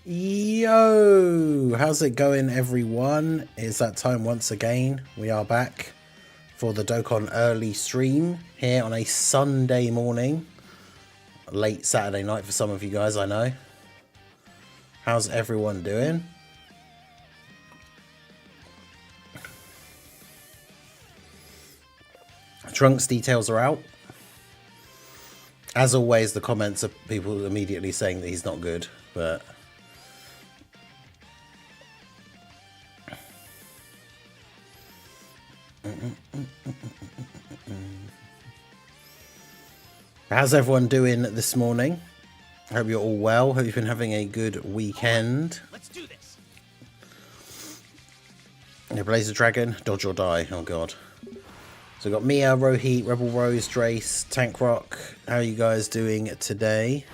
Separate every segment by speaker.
Speaker 1: Yo, how's it going, everyone? It's that time once again. We are back for the Dokkan early stream here on a Sunday morning. Late Saturday night for some of you guys, I know. How's everyone doing? Trunks details are out. As always, the comments are people immediately saying that he's not good, but... How's everyone doing this morning? Hope you're all well. Hope you've been having a good weekend.
Speaker 2: Let's do this.
Speaker 1: Blaze the Dragon, dodge or die. Oh god. So we've got Mia, Rohit, Rebel Rose, Drace, Tank Rock. How are you guys doing today?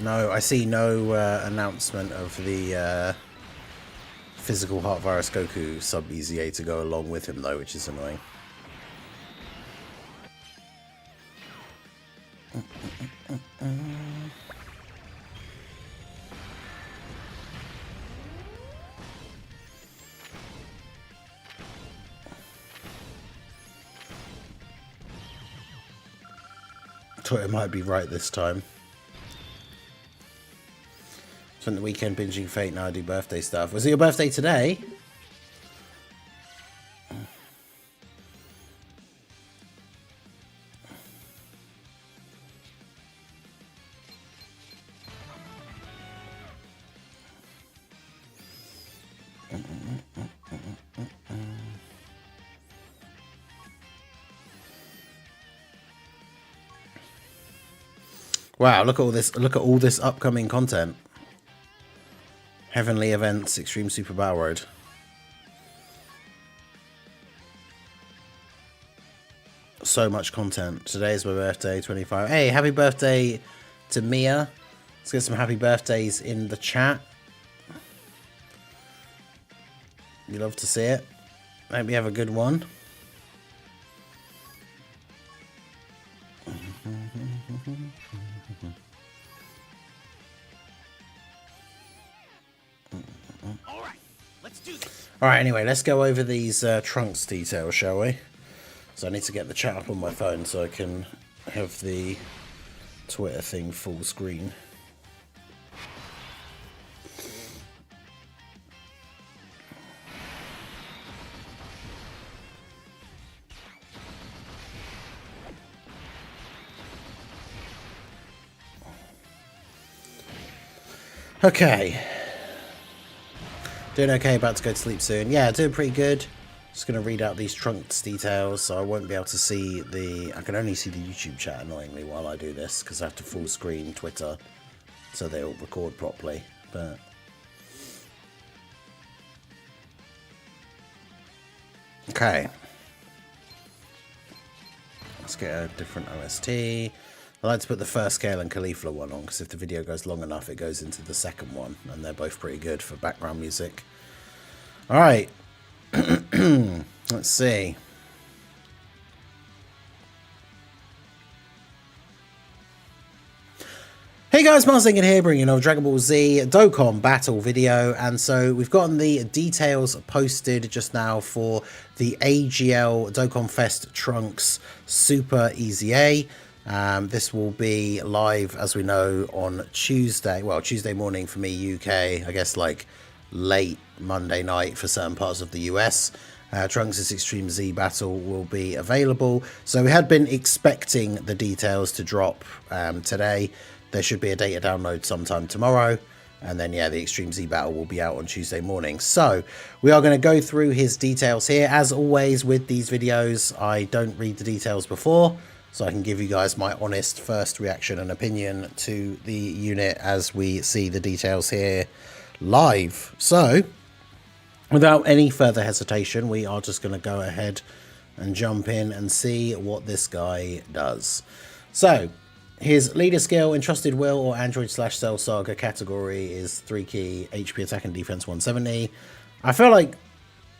Speaker 1: No, I see no announcement of the physical Heart Virus Goku sub EZA to go along with him though, which is annoying. Twitter might be right this time. Spent the weekend binging Fate, now I do birthday stuff. Was it your birthday today? Wow, look at all this upcoming content. Heavenly Events, Extreme Super Battle Road. So much content. Today is my birthday, 25. Hey, happy birthday to Mia. Let's get some happy birthdays in the chat. You love to see it. Hope you have a good one. Alright, anyway, let's go over these Trunks details, shall we? So I need to get the chat up on my phone so I can have the Twitter thing full screen. Okay. Doing okay, about to go to sleep soon. Yeah, doing pretty good. Just going to read out these Trunks details, so I won't be able to see the... I can only see the YouTube chat, annoyingly, while I do this, because I have to full screen Twitter, so they'll record properly, but... Okay. Let's get a different OST. I like to put the first Scale and Caulifla one on, because if the video goes long enough, it goes into the second one, and they're both pretty good for background music. Alright. Let's see. Hey guys, Marsingin here, bringing another Dragon Ball Z Dokkan battle video, and so we've gotten the details posted just now for the AGL Dokkan Fest Trunks Super EZA. This will be live, as we know, on Tuesday. Well, Tuesday morning for me, UK. I guess like late Monday night for certain parts of the US. Trunks' Extreme Z battle will be available. So we had been expecting the details to drop today. There should be a data download sometime tomorrow. And then, yeah, the Extreme Z battle will be out on Tuesday morning. So we are going to go through his details here. As always with these videos, I don't read the details before, so I can give you guys my honest first reaction and opinion to the unit as we see the details here live. So without any further hesitation, we are just going to go ahead and jump in and see what this guy does. So his leader skill, Entrusted Will or Android/Cell Saga category is 3 key, HP attack and defense 170. I feel like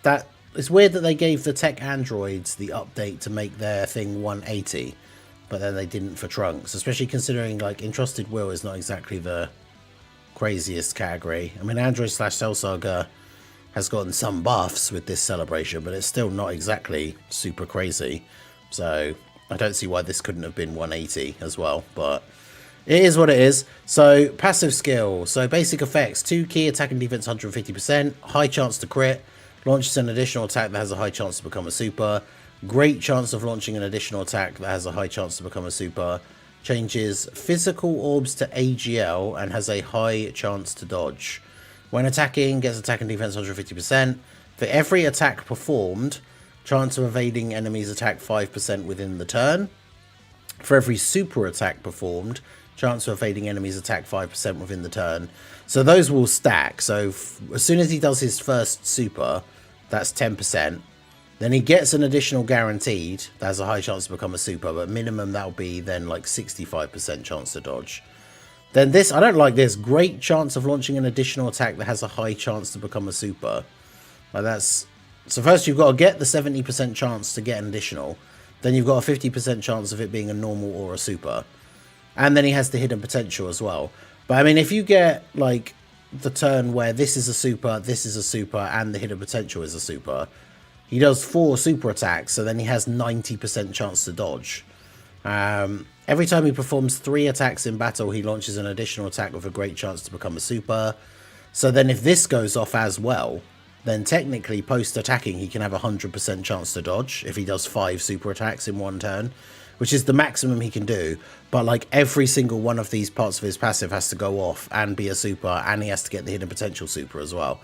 Speaker 1: that it's weird that they gave the tech androids the update to make their thing 180. but then they didn't for Trunks, especially considering like Entrusted Will is not exactly the craziest category. I mean, Android/Cell Saga has gotten some buffs with this celebration, but it's still not exactly super crazy. So I don't see why this couldn't have been 180 as well, but it is what it is. So passive skill. So basic effects, 2 key attack and defense 150%, high chance to crit, launches an additional attack that has a high chance to become a super, great chance of launching an additional attack that has a high chance to become a super, changes physical orbs to AGL and has a high chance to dodge. When attacking, gets attack and defense 150%. For every attack performed, chance of evading enemies attack 5% within the turn. For every super attack performed, chance of evading enemies attack 5% within the turn. So those will stack. So as soon as he does his first super, that's 10%. Then he gets an additional guaranteed that has a high chance to become a super, but minimum that'll be then like 65% chance to dodge. Then this, I don't like this, great chance of launching an additional attack that has a high chance to become a super. Like that's, so first you've got to get the 70% chance to get an additional, then you've got a 50% chance of it being a normal or a super. And then he has the hidden potential as well. But I mean, if you get like the turn where this is a super, and the hidden potential is a super, he does 4 super attacks, so then he has 90% chance to dodge. Every time he performs 3 attacks in battle, he launches an additional attack with a great chance to become a super. So then if this goes off as well, then technically post-attacking he can have a 100% chance to dodge if he does 5 super attacks in one turn, which is the maximum he can do. But like every single one of these parts of his passive has to go off and be a super, and he has to get the hidden potential super as well.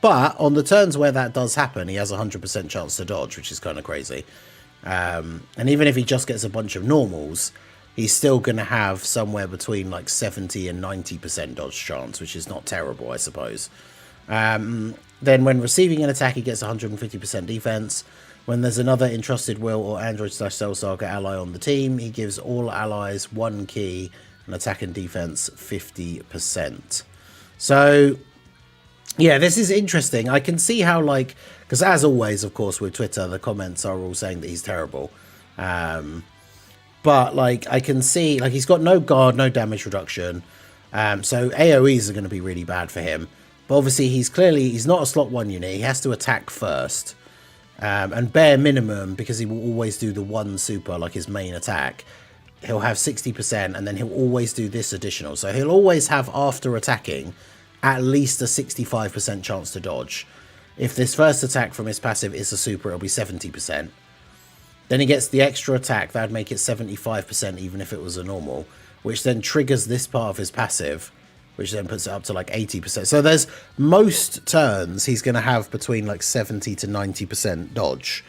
Speaker 1: But on the turns where that does happen, he has a 100% chance to dodge, which is kind of crazy. And even if he just gets a bunch of normals, he's still going to have somewhere between like 70 and 90% dodge chance, which is not terrible, I suppose. Then when receiving an attack, he gets 150% defense. When there's another Entrusted Will or Android/Cell Saga ally on the team, he gives all allies 1 key and attack and defense 50%. So yeah, this is interesting. I can see how, like, because as always, of course, with Twitter, the comments are all saying that he's terrible. But like, I can see, like, he's got no guard, no damage reduction. So AoEs are going to be really bad for him. But obviously, he's not a slot 1 unit. He has to attack first. And bare minimum, because he will always do the 1 super, like his main attack, he'll have 60%, and then he'll always do this additional. So he'll always have, after attacking, at least a 65% chance to dodge. If this first attack from his passive is a super, it'll be 70%. Then he gets the extra attack, that'd make it 75% even if it was a normal, which then triggers this part of his passive, which then puts it up to like 80%. So there's most turns he's going to have between like 70 to 90% dodge.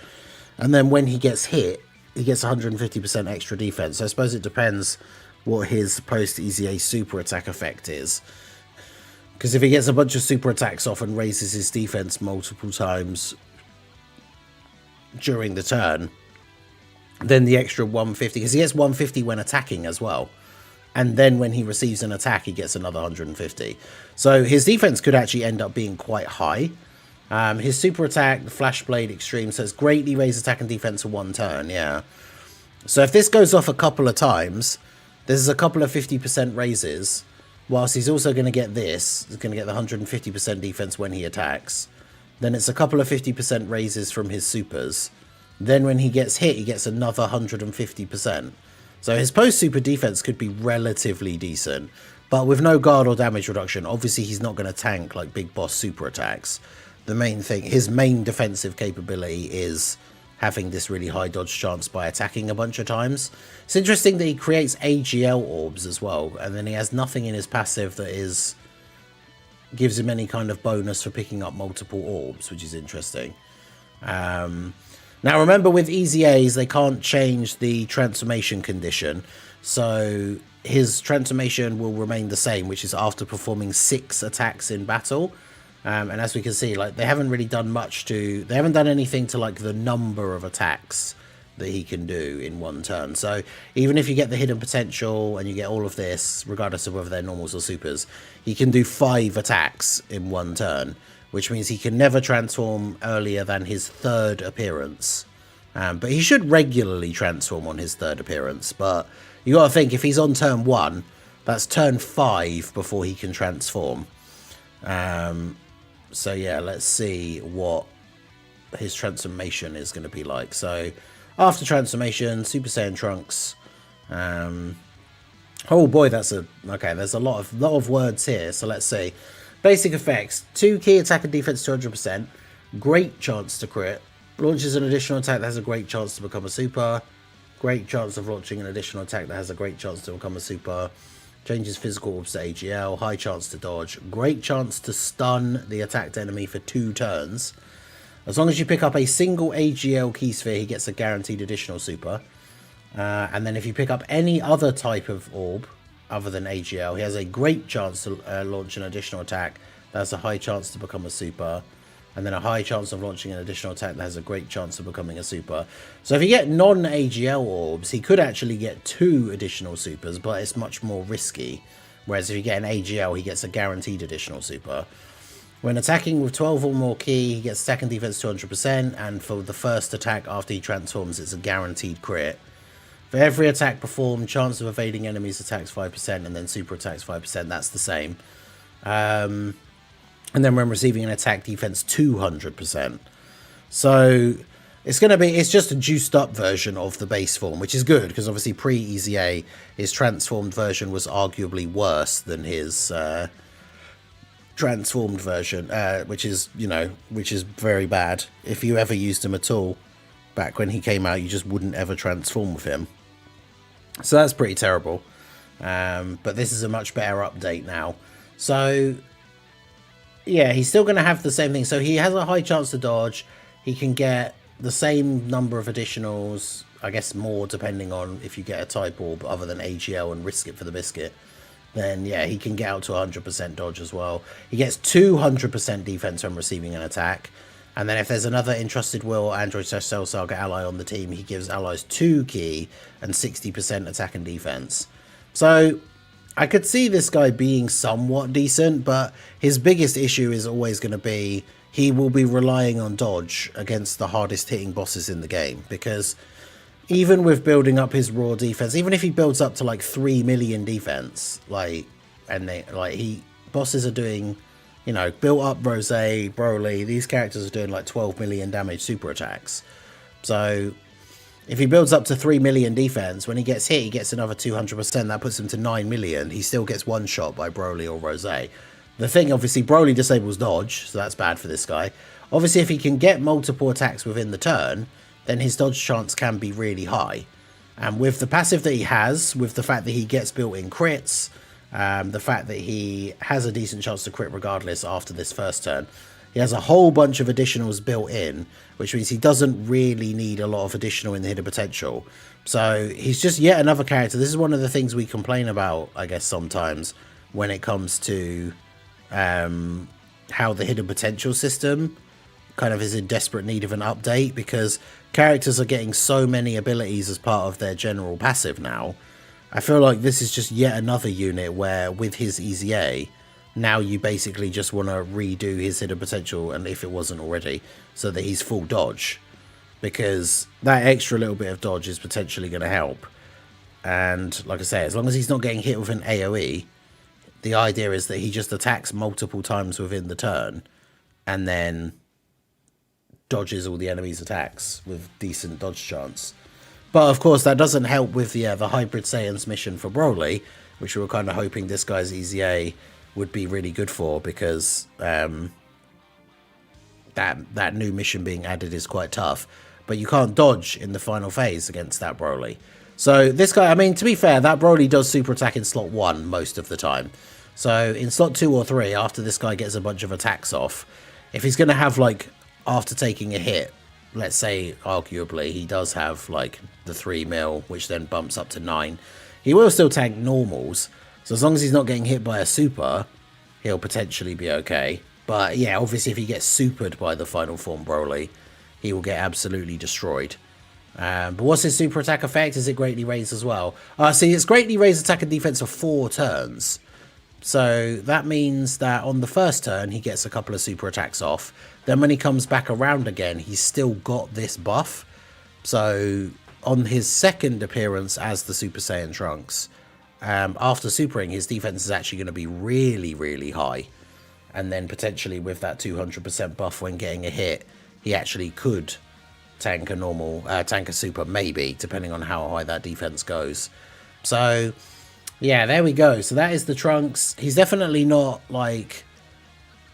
Speaker 1: And then when he gets hit, he gets 150% extra defense. So I suppose it depends what his post-EZA super attack effect is. Because if he gets a bunch of super attacks off and raises his defense multiple times during the turn, then the extra 150, because he gets 150 when attacking as well. And then when he receives an attack, he gets another 150. So his defense could actually end up being quite high. His super attack, the Flash Blade Extreme, says greatly raise attack and defense for 1 turn, yeah. So if this goes off a couple of times, there's a couple of 50% raises, whilst he's also going to get this, he's going to get the 150% defense when he attacks. Then it's a couple of 50% raises from his supers. Then when he gets hit, he gets another 150%. So his post-super defense could be relatively decent, but with no guard or damage reduction, obviously he's not going to tank like big boss super attacks. The main thing, his main defensive capability is having this really high dodge chance by attacking a bunch of times. It's interesting that he creates AGL orbs as well, and then he has nothing in his passive that gives him any kind of bonus for picking up multiple orbs, which is interesting. Now remember, with EZAs, they can't change the transformation condition, so his transformation will remain the same, which is after performing 6 attacks in battle. And as we can see, like, they haven't really done they haven't done anything to like the number of attacks that he can do in 1 turn. So even if you get the hidden potential and you get all of this, regardless of whether they're normals or supers, he can do 5 attacks in 1 turn, which means he can never transform earlier than his 3rd appearance. But he should regularly transform on his third appearance. But you got to think, if he's on turn 1, that's turn 5 before he can transform. So yeah, let's see what his transformation is going to be like. So after transformation, Super Saiyan Trunks. Oh boy, that's a... Okay, there's a lot of words here. So let's see. Basic effects. 2 key attack and defense 200%. Great chance to crit. Launches an additional attack that has a great chance to become a super. Great chance of launching an additional attack that has a great chance to become a super. Changes physical orbs to AGL. High chance to dodge. Great chance to stun the attacked enemy for 2 turns. As long as you pick up a single AGL key sphere, he gets a guaranteed additional super. And then if you pick up any other type of orb other than AGL, he has a great chance to launch an additional attack that has a high chance to become a super. And then a high chance of launching an additional attack that has a great chance of becoming a super. So if you get non-AGL orbs, he could actually get 2 additional supers, but it's much more risky. Whereas if you get an AGL, he gets a guaranteed additional super. When attacking with 12 or more key, he gets attack and defense 200%, and for the first attack after he transforms, it's a guaranteed crit. For every attack performed, chance of evading enemies attacks 5%, and then super attacks 5%, that's the same. And then when receiving an attack, defense 200%. So it's going to be, it's just a juiced up version of the base form, which is good, because obviously pre-EZA, his transformed version was arguably worse than his transformed version, which is, you know, which is very bad. If you ever used him at all, back when he came out, you just wouldn't ever transform with him. So that's pretty terrible. But this is a much better update now. So yeah, he's still going to have the same thing. So he has a high chance to dodge. He can get the same number of additionals, I guess more depending on if you get a type orb other than AGL and risk it for the biscuit. Then yeah, he can get out to 100% dodge as well. He gets 200% defense when receiving an attack. And then if there's another Entrusted Will or Android Cell Saga ally on the team, he gives allies 2 key and 60% attack and defense. So I could see this guy being somewhat decent, but his biggest issue is always going to be he will be relying on dodge against the hardest hitting bosses in the game, because even with building up his raw defense, even if he builds up to like 3 million defense, bosses are doing, you know, built up Rose, Broly, these characters are doing like 12 million damage super attacks. So if he builds up to 3 million defense, when he gets hit, he gets another 200%. That puts him to 9 million. He still gets one shot by Broly or Rose. The thing, obviously, Broly disables dodge, so that's bad for this guy. Obviously, if he can get multiple attacks within the turn, then his dodge chance can be really high. And with the passive that he has, with the fact that he gets built-in crits, the fact that he has a decent chance to crit regardless after this first turn, he has a whole bunch of additionals built in, which means he doesn't really need a lot of additional in the hidden potential. So he's just yet another character. This is one of the things we complain about, I guess, sometimes when it comes to how the hidden potential system kind of is in desperate need of an update, because characters are getting so many abilities as part of their general passive now. I feel like this is just yet another unit where with his EZA, now you basically just want to redo his hidden potential, and if it wasn't already, so that he's full dodge, because that extra little bit of dodge is potentially going to help. And like I say, as long as he's not getting hit with an AoE, the idea is that he just attacks multiple times within the turn and then dodges all the enemy's attacks with decent dodge chance. But of course that doesn't help with the Hybrid Saiyans mission for Broly, which we were kind of hoping this guy's EZA would be really good for, because that new mission being added is quite tough. But you can't dodge in the final phase against that Broly. So this guy, I mean, to be fair, that Broly does super attack in slot 1 most of the time. So in slot 2 or 3, after this guy gets a bunch of attacks off, if he's going to have, like, after taking a hit, let's say, arguably, he does have, like, the 3 mil, which then bumps up to 9, he will still tank normals. So as long as he's not getting hit by a super, he'll potentially be okay. But yeah, obviously if he gets supered by the final form Broly, he will get absolutely destroyed. But what's his super attack effect? Is it greatly raised as well? See, it's greatly raised attack and defense for 4 turns. So that means that on the first turn, he gets a couple of super attacks off. Then when he comes back around again, he's still got this buff. So on his second appearance as the Super Saiyan Trunks, after supering, his defense is actually going to be really, really high. And then potentially with that 200% buff when getting a hit, he actually could tank a normal, tank a super, maybe, depending on how high that defense goes. So, yeah, there we go. So that is the Trunks. He's definitely not, like,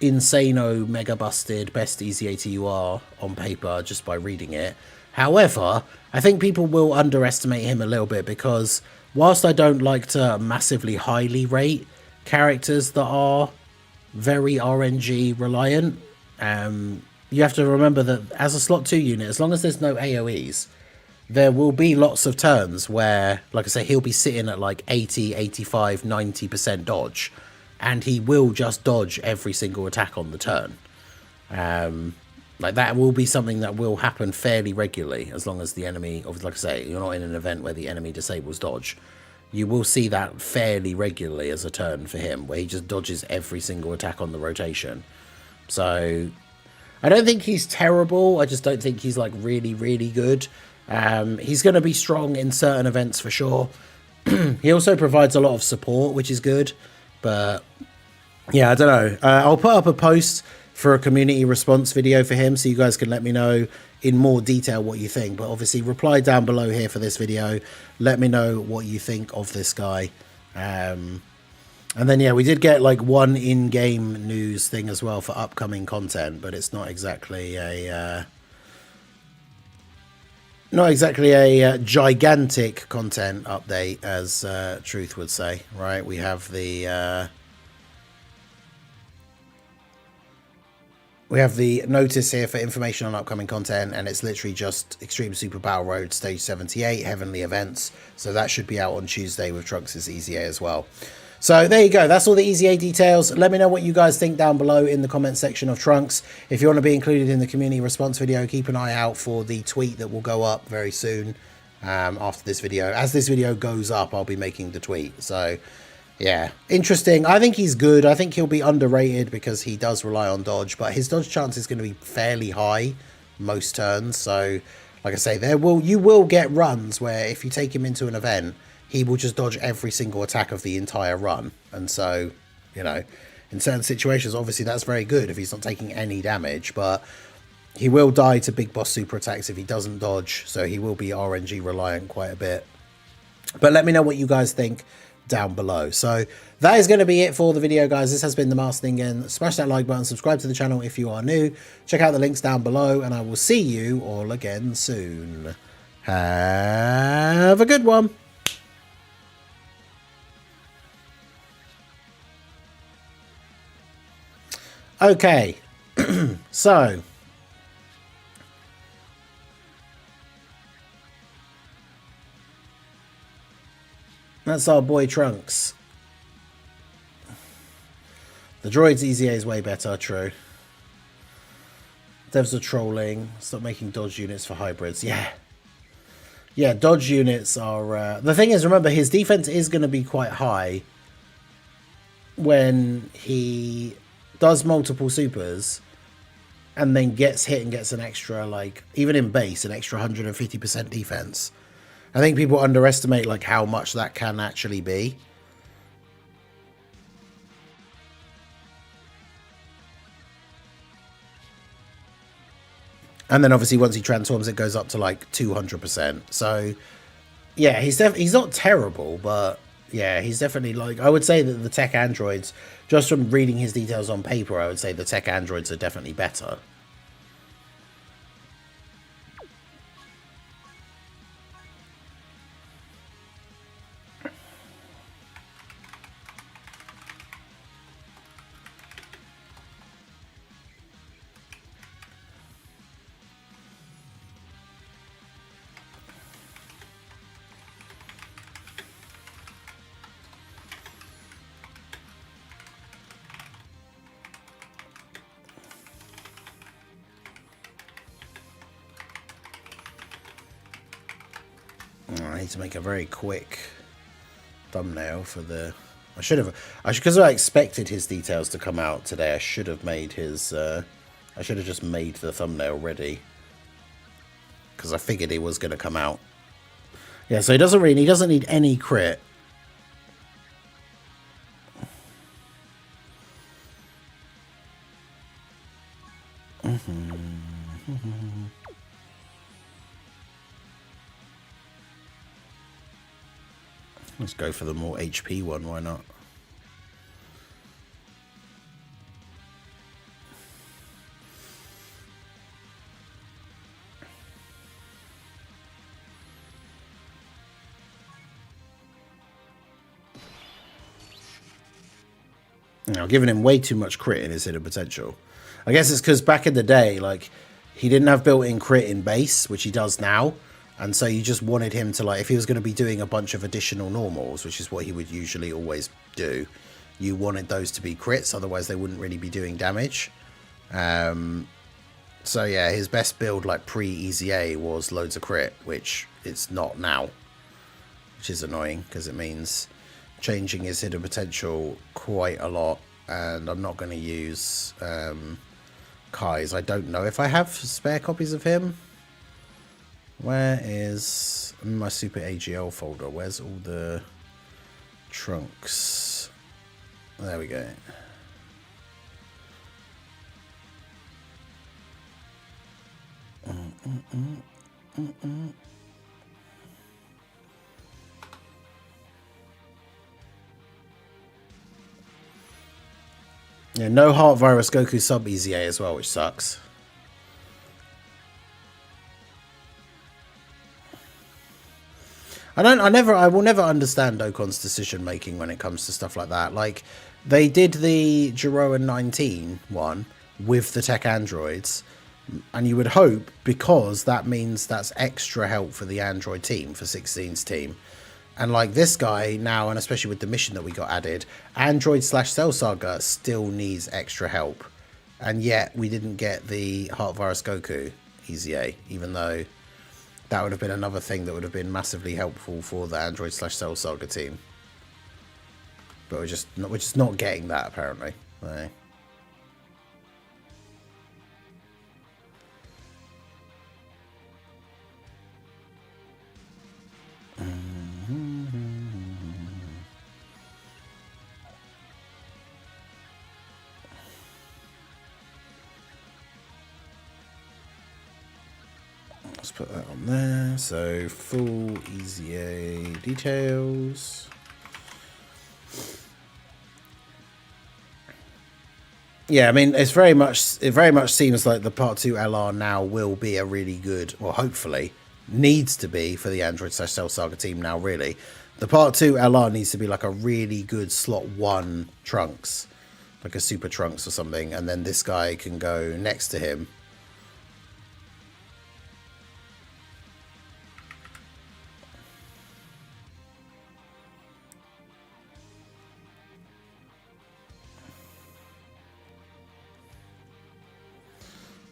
Speaker 1: insano, mega busted, best EZA TUR on paper just by reading it. However, I think people will underestimate him a little bit because whilst I don't like to massively highly rate characters that are very RNG reliant, you have to remember that as a slot 2 unit, as long as there's no AoEs, there will be lots of turns where, like I say, he'll be sitting at like 80, 85, 90% dodge, and he will just dodge every single attack on the turn. Like that will be something that will happen fairly regularly, as long as the enemy, like I say, you're not in an event where the enemy disables dodge. You will see that fairly regularly as a turn for him, where he just dodges every single attack on the rotation. So I don't think he's terrible. I just don't think he's like really, really good. He's going to be strong in certain events for sure. He also provides a lot of support, which is good. But yeah, I don't know. I'll put up a post for a community response video for him, so you guys can let me know in more detail what you think. But obviously reply down below here for this video. Let me know what you think of this guy. And then, yeah, we did get like one in-game news thing as well for upcoming content, but it's not exactly a gigantic content update, as Truth would say, right? We have the notice here for information on upcoming content, and it's literally just Extreme Super Battle Road Stage 78 Heavenly Events. So that should be out on Tuesday with Trunks' EZA as well. So there you go. That's all the EZA details. Let me know what you guys think down below in the comment section of Trunks. If you want to be included in the community response video, keep an eye out for the tweet that will go up very soon after this video. As this video goes up, I'll be making the tweet. So yeah, interesting. I think he's good. I think he'll be underrated because he does rely on dodge, but his dodge chance is going to be fairly high most turns. So like I say, you will get runs where if you take him into an event, he will just dodge every single attack of the entire run. And so, you know, in certain situations, obviously that's very good if he's not taking any damage, but he will die to big boss super attacks if he doesn't dodge. So he will be RNG reliant quite a bit. But let me know what you guys think down below. So that is going to be it for the video, guys. This has been the Master Ningen. Smash that like button, subscribe to the channel if you are new, check out the links down below, and I will see you all again soon. Have a good one. Okay, so that's our boy Trunks. The droid's EZA is way better, true. Devs are trolling. Stop making dodge units for hybrids. Yeah. Yeah, dodge units are... the thing is, remember, his defense is going to be quite high when he does multiple supers and then gets hit and gets an extra, like, even in base, an extra 150% defense. I think people underestimate, like, how much that can actually be. And then obviously once he transforms, it goes up to like 200%. So yeah, he's not terrible, but yeah, he's definitely, like, I would say that the tech androids, just from reading his details on paper, I would say the tech androids are definitely better. I need to make a very quick thumbnail for the... because I expected his details to come out today, I should have made his... I should have just made the thumbnail ready. because I figured he was going to come out. Yeah, so he doesn't need any crit. Let's go for the more HP one, why not? You know, giving him way too much crit in his hidden potential. I guess it's because back in the day, like, he didn't have built-in crit in base, which he does now. And so you just wanted him to, like, if he was going to be doing a bunch of additional normals, which is what he would usually always do, you wanted those to be crits, otherwise they wouldn't really be doing damage. So yeah, his best build, like, pre-EZA was loads of crit, which it's not now. Which is annoying, because it means changing his hidden potential quite a lot. And I'm not going to use Kai's. I don't know if I have spare copies of him. Where is my Super AGL folder? Where's all the trunks? There we go. Yeah, no Heart Virus Goku sub EZA as well, which sucks. I will never understand Dokkan's decision making when it comes to stuff like that. Like, they did the Jiroan 19 one with the tech androids, and you would hope, because that means that's extra help for the android team, for 16's team. And like this guy now, and especially with the mission that we got added, Android/Cell Saga still needs extra help. And yet we didn't get the Heart Virus Goku EZA, even though that would have been another thing that would have been massively helpful for the Android/Cell Saga team. But we're just not getting that, apparently. Right. Let's put that on there. So full EZA details. Yeah, I mean, it very much seems like the Part 2 LR now will be a really good, well, hopefully, needs to be for the Android/Cell Saga team now, really. The Part 2 LR needs to be like a really good slot 1 Trunks, like a Super Trunks or something, and then this guy can go next to him.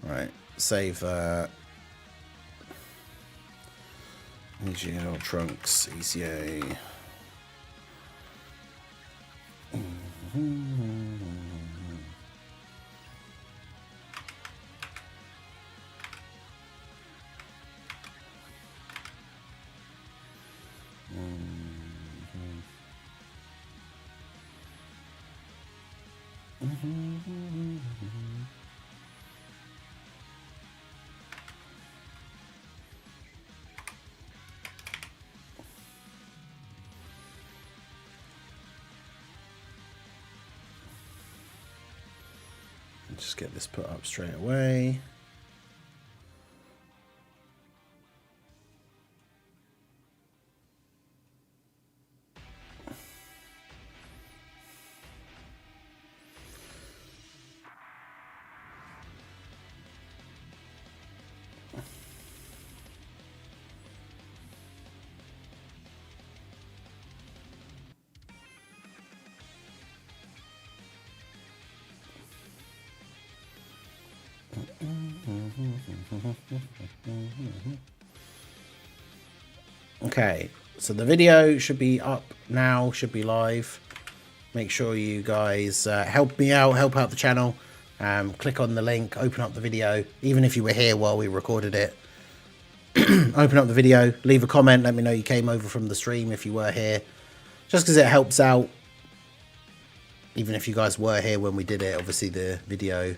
Speaker 1: Right, save that. AGL Trunks ECA. Just get this put up straight away. Okay, so the video should be up now, should be live. Make sure you guys help me out, help out the channel. Click on the link, open up the video, even if you were here while we recorded it. open up the video, leave a comment, let me know you came over from the stream if you were here. Just because it helps out. Even if you guys were here when we did it, obviously the video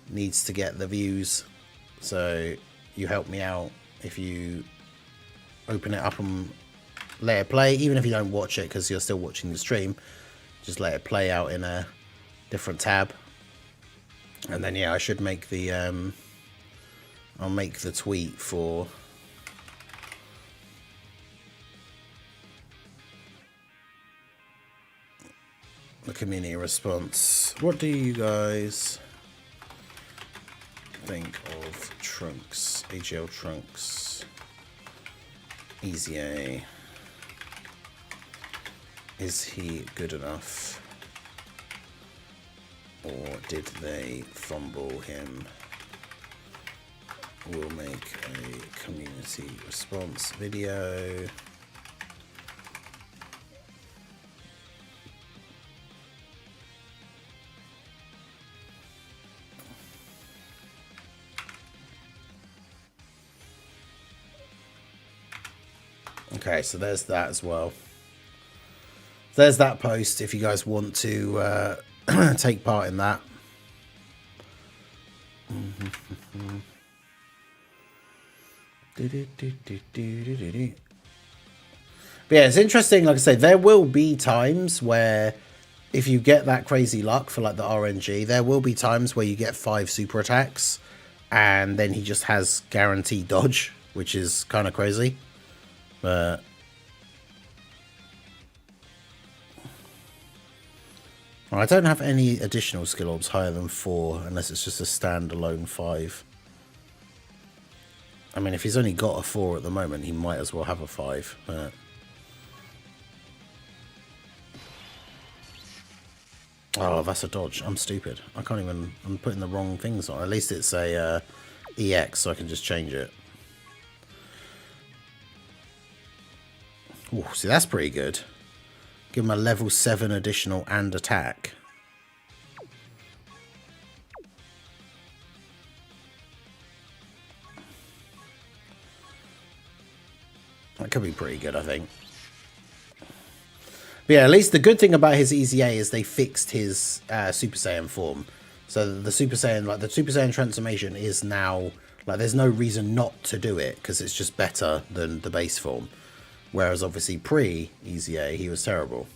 Speaker 1: needs to get the views. So you help me out if you open it up and let it play. Even if you don't watch it because you're still watching the stream, just let it play out in a different tab. And then yeah, I should make the I'll make the tweet for the community response. What do you guys think of Trunks, AGL Trunks, EZA? Is he good enough? Or did they fumble him? We'll make a community response video. Okay, so there's that as well. There's that post if you guys want to take part in that. But yeah, it's interesting. Like I say, there will be times where if you get that crazy luck for like the RNG, there will be times where you get 5 super attacks and then he just has guaranteed dodge, which is kind of crazy. But I don't have any additional skill orbs higher than 4 unless it's just a standalone 5. I mean, if he's only got a 4 at the moment, he might as well have a 5. But oh, that's a dodge. I'm stupid. I can't even... I'm putting the wrong things on. At least it's a EX, so I can just change it. Ooh, see, that's pretty good. Give him a level 7 additional and attack. That could be pretty good, I think. But yeah, at least the good thing about his EZA is they fixed his Super Saiyan form. So the Super Saiyan, like the Super Saiyan transformation is now, like there's no reason not to do it because it's just better than the base form. Whereas obviously pre-EZA, he was terrible.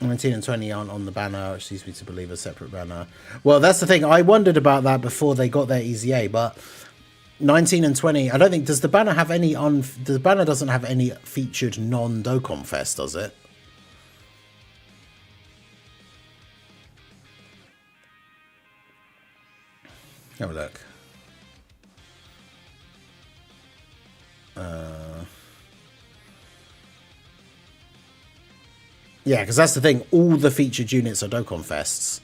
Speaker 1: $19 and $20 aren't on the banner, which leads me to believe a separate banner. Well, that's the thing. I wondered about that before they got their EZA, but $19 and $20, I don't think, does the banner have any the banner doesn't have any featured non-Dokkan Fest, does it? Have a look. Yeah, because that's the thing. All the featured units are Dokkan Fests.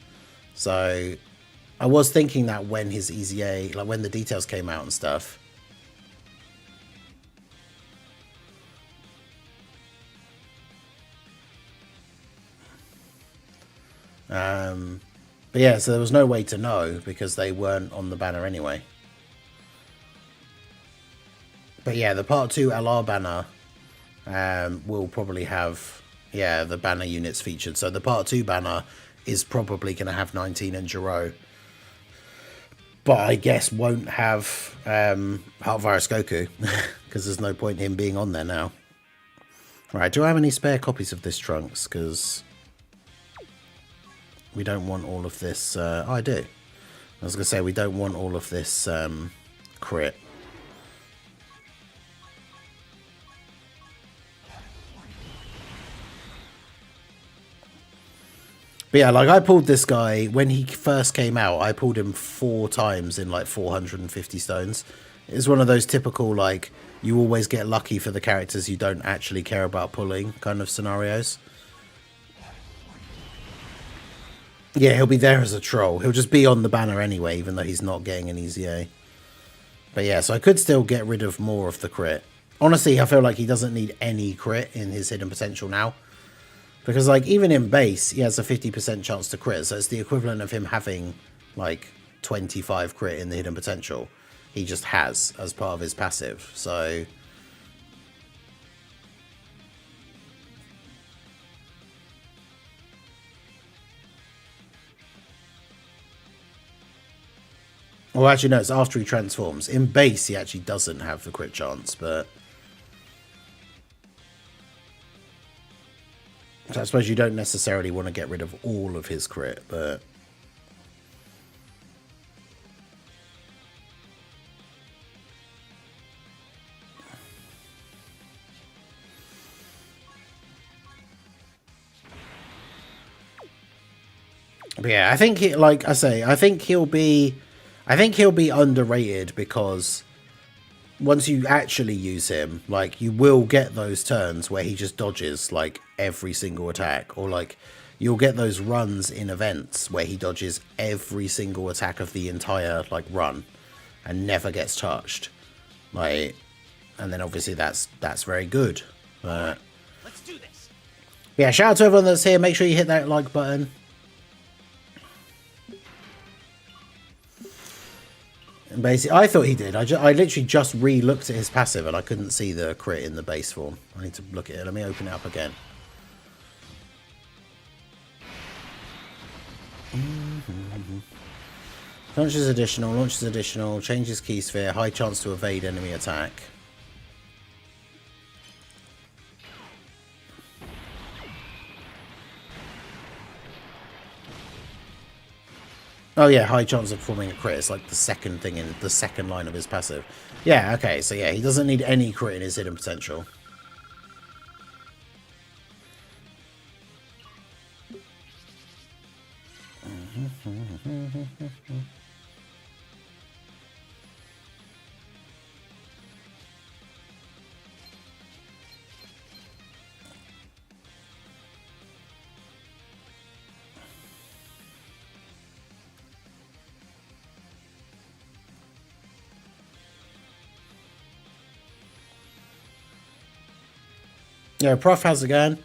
Speaker 1: So I was thinking that when his EZA, like when the details came out and stuff. But yeah, so there was no way to know because they weren't on the banner anyway. But yeah, the Part 2 LR banner will probably have, yeah, the banner units featured. So the Part 2 banner is probably going to have 19 and Jiro. But I guess won't have Heart Virus Goku because there's no point in him being on there now. Right, do I have any spare copies of this Trunks? Because we don't want all of this. Oh, I do. I was going to say we don't want all of this crit. But yeah, like I pulled this guy when he first came out. I pulled him 4 times in like 450 stones. It's one of those typical like you always get lucky for the characters you don't actually care about pulling kind of scenarios. Yeah, he'll be there as a troll. He'll just be on the banner anyway, even though he's not getting an EZA. But yeah, so I could still get rid of more of the crit. Honestly, I feel like he doesn't need any crit in his hidden potential now. Because, like, even in base, he has a 50% chance to crit, so it's the equivalent of him having, like, 25 crit in the hidden potential. He just has as part of his passive, so... Well, actually, no, it's after he transforms. In base, he actually doesn't have the crit chance, but... So I suppose you don't necessarily want to get rid of all of his crit, but... But yeah, I think he, like I say, I think he'll be underrated because once you actually use him, like, you will get those turns where he just dodges like every single attack, or like you'll get those runs in events where he dodges every single attack of the entire like run and never gets touched. Like, and then obviously that's very good. Let's do this. Yeah, shout out to everyone that's here. Make sure you hit that like button. And basically, I thought he did. I literally just re-looked at his passive and I couldn't see the crit in the base form. I need to look at it. Let me open it up again. Launches additional, changes key sphere, high chance to evade enemy attack. Oh yeah, high chance of performing a crit. It's like the second thing in the second line of his passive. Yeah, okay, so yeah, he doesn't need any crit in his hidden potential. Yeah, Prof, how's it going?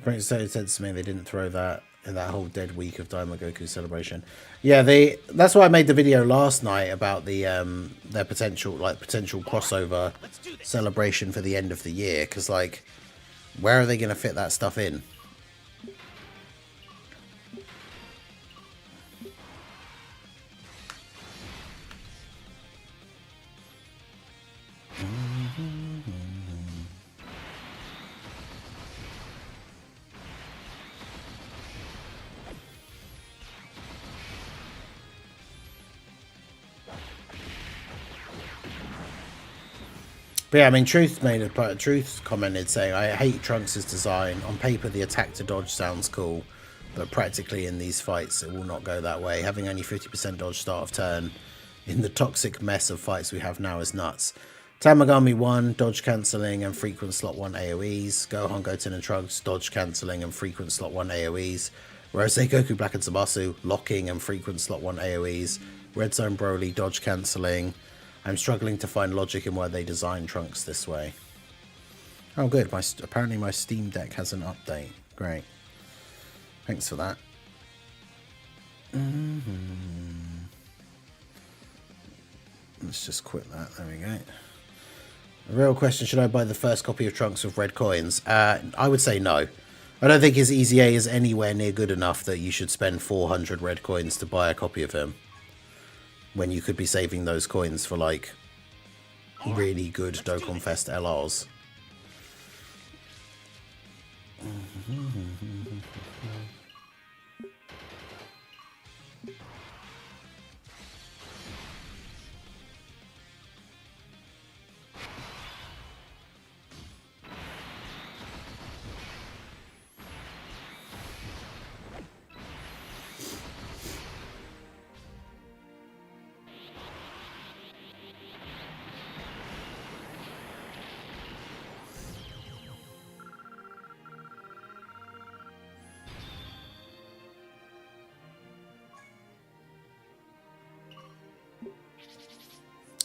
Speaker 1: Great said to me they didn't throw that in that whole dead week of Daima Goku celebration. Yeah, that's why I made the video last night about the their potential crossover celebration for the end of the year, because like, where are they going to fit that stuff in? But yeah, I mean, Truth commented saying, I hate Trunks' design. On paper, the attack to dodge sounds cool, but practically in these fights, it will not go that way. Having only 50% dodge start of turn in the toxic mess of fights we have now is nuts. Tamagami 1, dodge cancelling and frequent slot 1 AoEs. Gohan, Goten and Trunks, dodge cancelling and frequent slot 1 AoEs. Rose, Goku, Black and Zamasu, locking and frequent slot 1 AoEs. Red Zone Broly, dodge cancelling. I'm struggling to find logic in why they designed Trunks this way. Oh good, apparently my Steam Deck has an update. Great. Thanks for that. Let's just quit that. There we go. The real question, should I buy the first copy of Trunks with red coins? I would say no. I don't think his EZA is anywhere near good enough that you should spend 400 red coins to buy a copy of him, when you could be saving those coins for like really good Dokkan Fest LRs.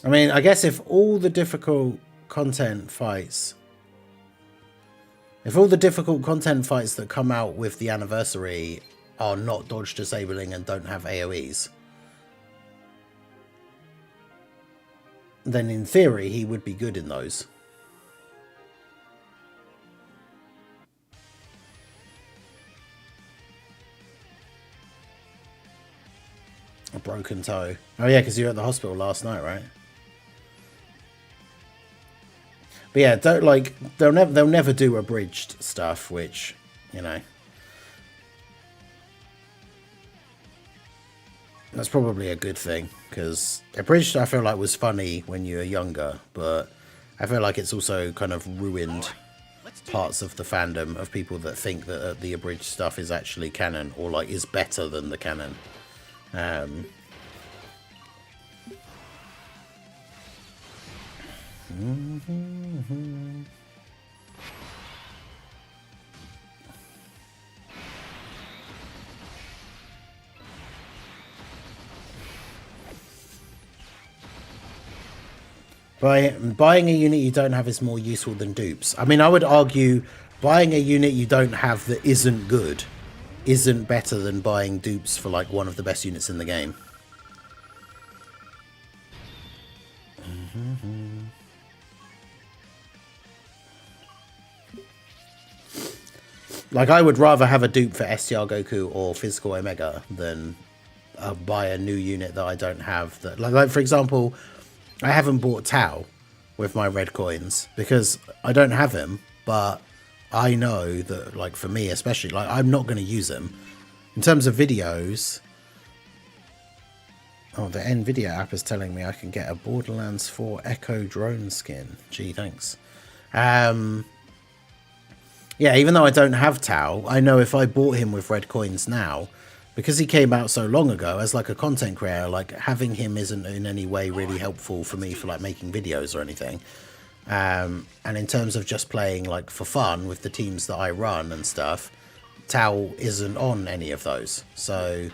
Speaker 1: I mean, I guess if all the difficult content fights... If all the difficult content fights that come out with the anniversary are not dodge disabling and don't have AoEs, then in theory he would be good in those. A broken toe. Oh yeah, because you were at the hospital last night, right? But yeah, don't like they'll never do abridged stuff, which, you know, that's probably a good thing, because abridged I feel like was funny when you were younger, but I feel like it's also kind of ruined parts of the fandom of people that think that the abridged stuff is actually canon or like is better than the canon. Buying a unit you don't have is more useful than dupes. I mean, I would argue buying a unit you don't have that isn't good isn't better than buying dupes for like one of the best units in the game. Like, I would rather have a dupe for STR Goku or Physical Omega than buy a new unit that I don't have. That like for example, I haven't bought Tao with my red coins because I don't have him, but I know that, like, for me especially, like, I'm not going to use him. In terms of videos... Oh, the NVIDIA app is telling me I can get a Borderlands 4 Echo drone skin. Gee, thanks. Yeah, even though I don't have Tao, I know if I bought him with red coins now, because he came out so long ago, as like a content creator, like having him isn't in any way really helpful for me for like making videos or anything. And in terms of just playing like for fun with the teams that I run and stuff, Tao isn't on any of those. So...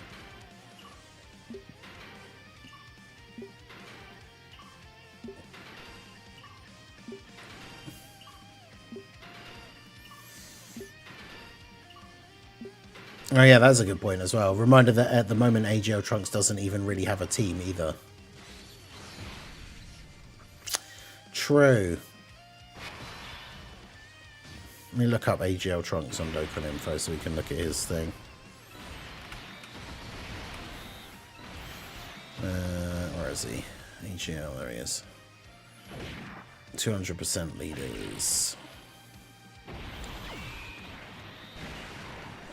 Speaker 1: Oh yeah, that's a good point as well. Reminder that at the moment AGL Trunks doesn't even really have a team either. True. Let me look up AGL Trunks on Dokkan info so we can look at his thing. Where is he? AGL, there he is. 200% leaders.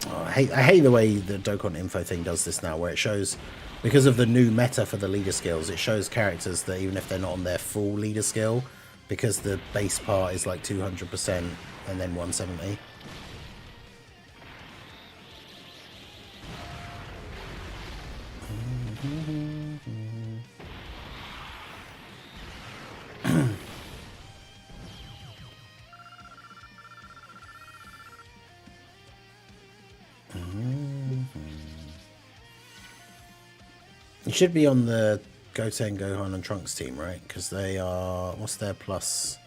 Speaker 1: Oh, I hate the way the Dokkan info thing does this now, where it shows, because of the new meta for the leader skills, it shows characters that even if they're not on their full leader skill, because the base part is like 200% and then 170. You should be on the Goten, Gohan, and Trunks team, right? Because they are... What's their plus?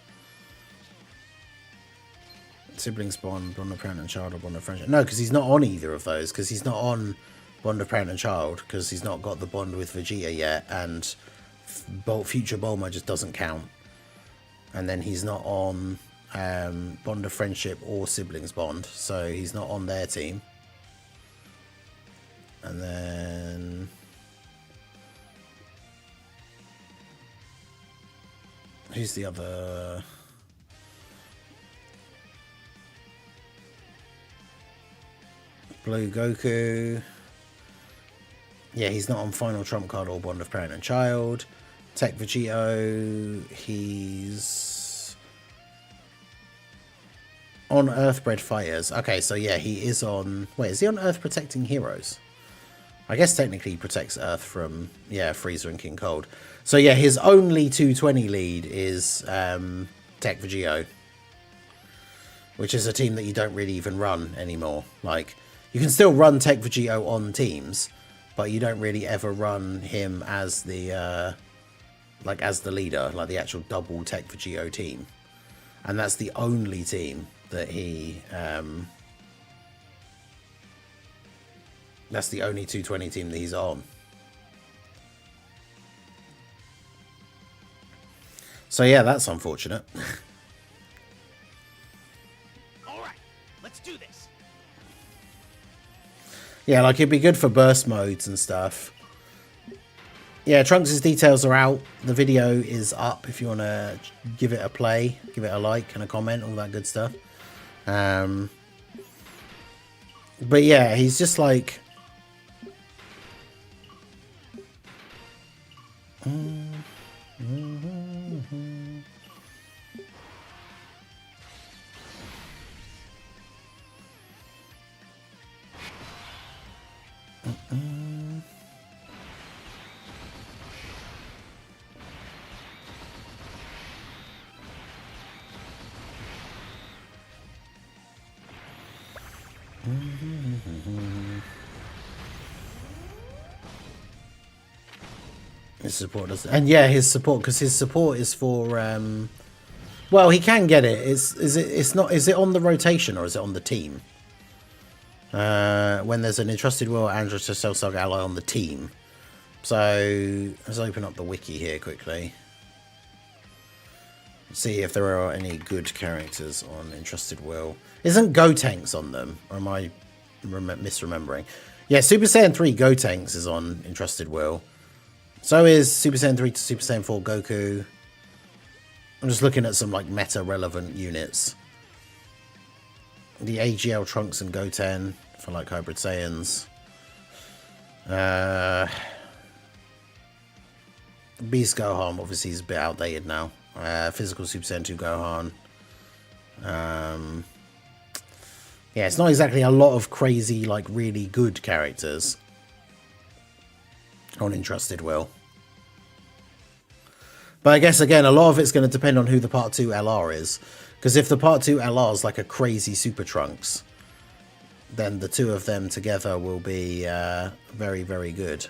Speaker 1: Siblings bond, bond of parent and child, or bond of friendship. No, because he's not on either of those. Because he's not on bond of parent and child. Because he's not got the bond with Vegeta yet. And future Bulma just doesn't count. And then he's not on bond of friendship or siblings bond. So he's not on their team. And then... Who's the other? Blue Goku. Yeah, he's not on Final Trump Card or Bond of Parent and Child. Tech Vegito. He's on Earthbred Fighters. Okay, so yeah, he is on... Wait, is he on Earth Protecting Heroes? I guess technically he protects Earth from, yeah, Frieza and King Cold. So yeah, his only 220 lead is Tech Vegito, which is a team that you don't really even run anymore. Like, you can still run Tech Vegito on teams, but you don't really ever run him as the like as the leader, like the actual double tech for Geo team. And that's the only team that he, that's the only 220 team that he's on. So yeah, that's unfortunate.
Speaker 2: All right, let's do this.
Speaker 1: Yeah, like it'd be good for burst modes and stuff. Yeah, Trunks' details are out. The video is up if you want to give it a play, give it a like and a comment, all that good stuff. But yeah, he's just like... His support does, and yeah, his support, because his support is for well, he can get it. It's not, is it on the rotation or is it on the team? When there's an entrusted will and just a Cell ally on the team. So let's open up the wiki here quickly. See if there are any good characters on entrusted will. Isn't Gotenks on them, or am I misremembering? Yeah, Super Saiyan 3 Gotenks is on entrusted will. So is Super Saiyan 3 to Super Saiyan 4 Goku. I'm just looking at some like meta relevant units. The AGL Trunks and Goten for like hybrid Saiyans. Beast Gohan obviously is a bit outdated now. Physical Super Saiyan 2 Gohan. Yeah, it's not exactly a lot of crazy, like really good characters on entrusted will. But I guess again, a lot of it's going to depend on who the Part 2 LR is. Because if the Part 2 LR is like a crazy Super Trunks, then the two of them together will be very, very good.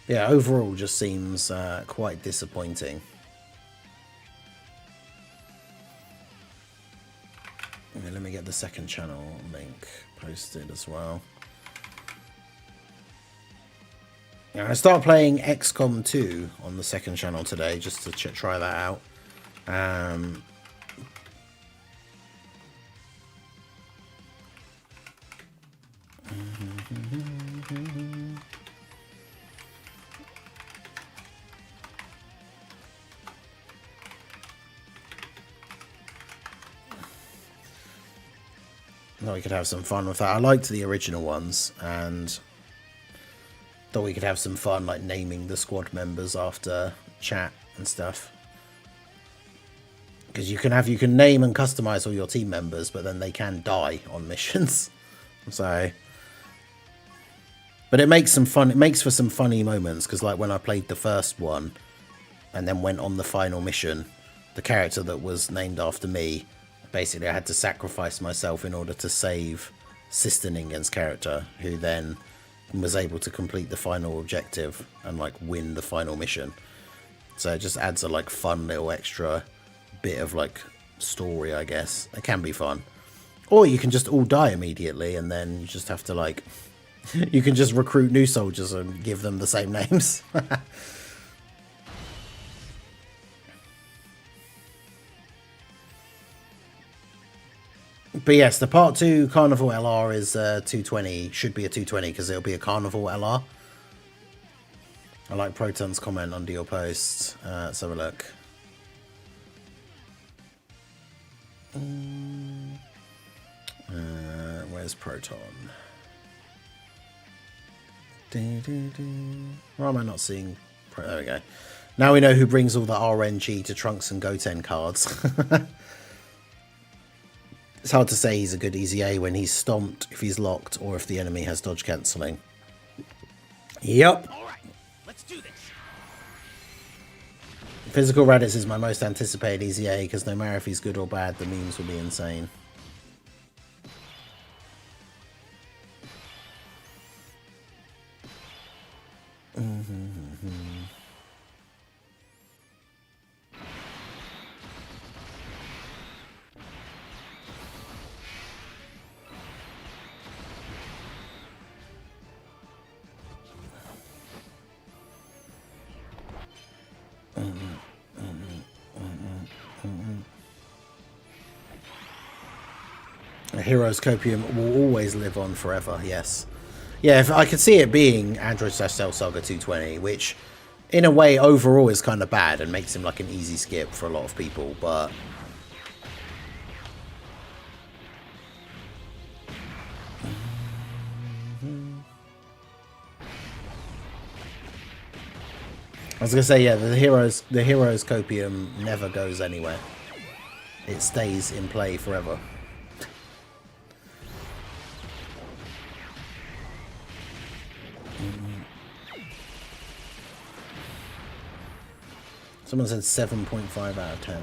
Speaker 1: Yeah, overall just seems quite disappointing. Okay, let me get the second channel link posted as well. Yeah, I start playing XCOM 2 on the second channel today just to try that out. Thought we could have some fun with that. I liked the original ones, and thought we could have some fun, like naming the squad members after chat and stuff. Because you can name and customize all your team members, but then they can die on missions. So, but it makes some fun. It makes for some funny moments. Because like when I played the first one, and then went on the final mission, the character that was named after me. Basically, I had to sacrifice myself in order to save Sister Ningen's character, who then was able to complete the final objective and like win the final mission. So it just adds a like fun little extra bit of like story, I guess. It can be fun. Or you can just all die immediately, and then you just have to like you can just recruit new soldiers and give them the same names. But yes, the Part 2 Carnival LR is 220. Should be a 220 because it'll be a Carnival LR. I like Proton's comment under your post. Let's have a look. Where's Proton? Why am I not seeing... There we go. Now we know who brings all the RNG to Trunks and Goten cards. It's hard to say he's a good EZA when he's stomped, if he's locked, or if the enemy has dodge cancelling. Yep.
Speaker 2: All right, let's do this.
Speaker 1: Physical Raditz is my most anticipated EZA because no matter if he's good or bad, the memes will be insane. Heroes Copium will always live on forever, yes. Yeah, if I could see it being Android / Cell Saga 220, which in a way overall is kind of bad and makes him like an easy skip for a lot of people, but I was gonna say, yeah, the heroes copium never goes anywhere. It stays in play forever. Someone said 7.5 out of 10.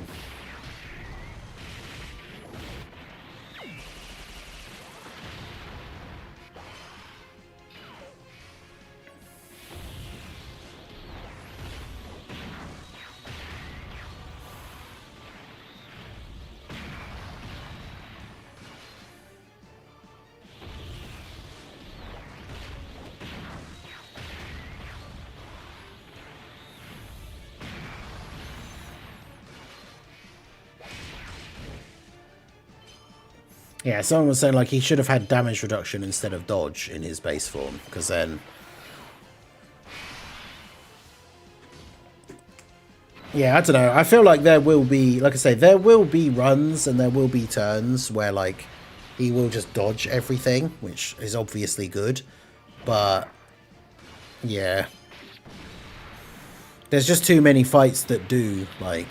Speaker 1: Yeah, someone was saying like he should have had damage reduction instead of dodge in his base form, because then... Yeah, I don't know. I feel like there will be, like I say, there will be runs and there will be turns where like he will just dodge everything, which is obviously good. But yeah, there's just too many fights that do like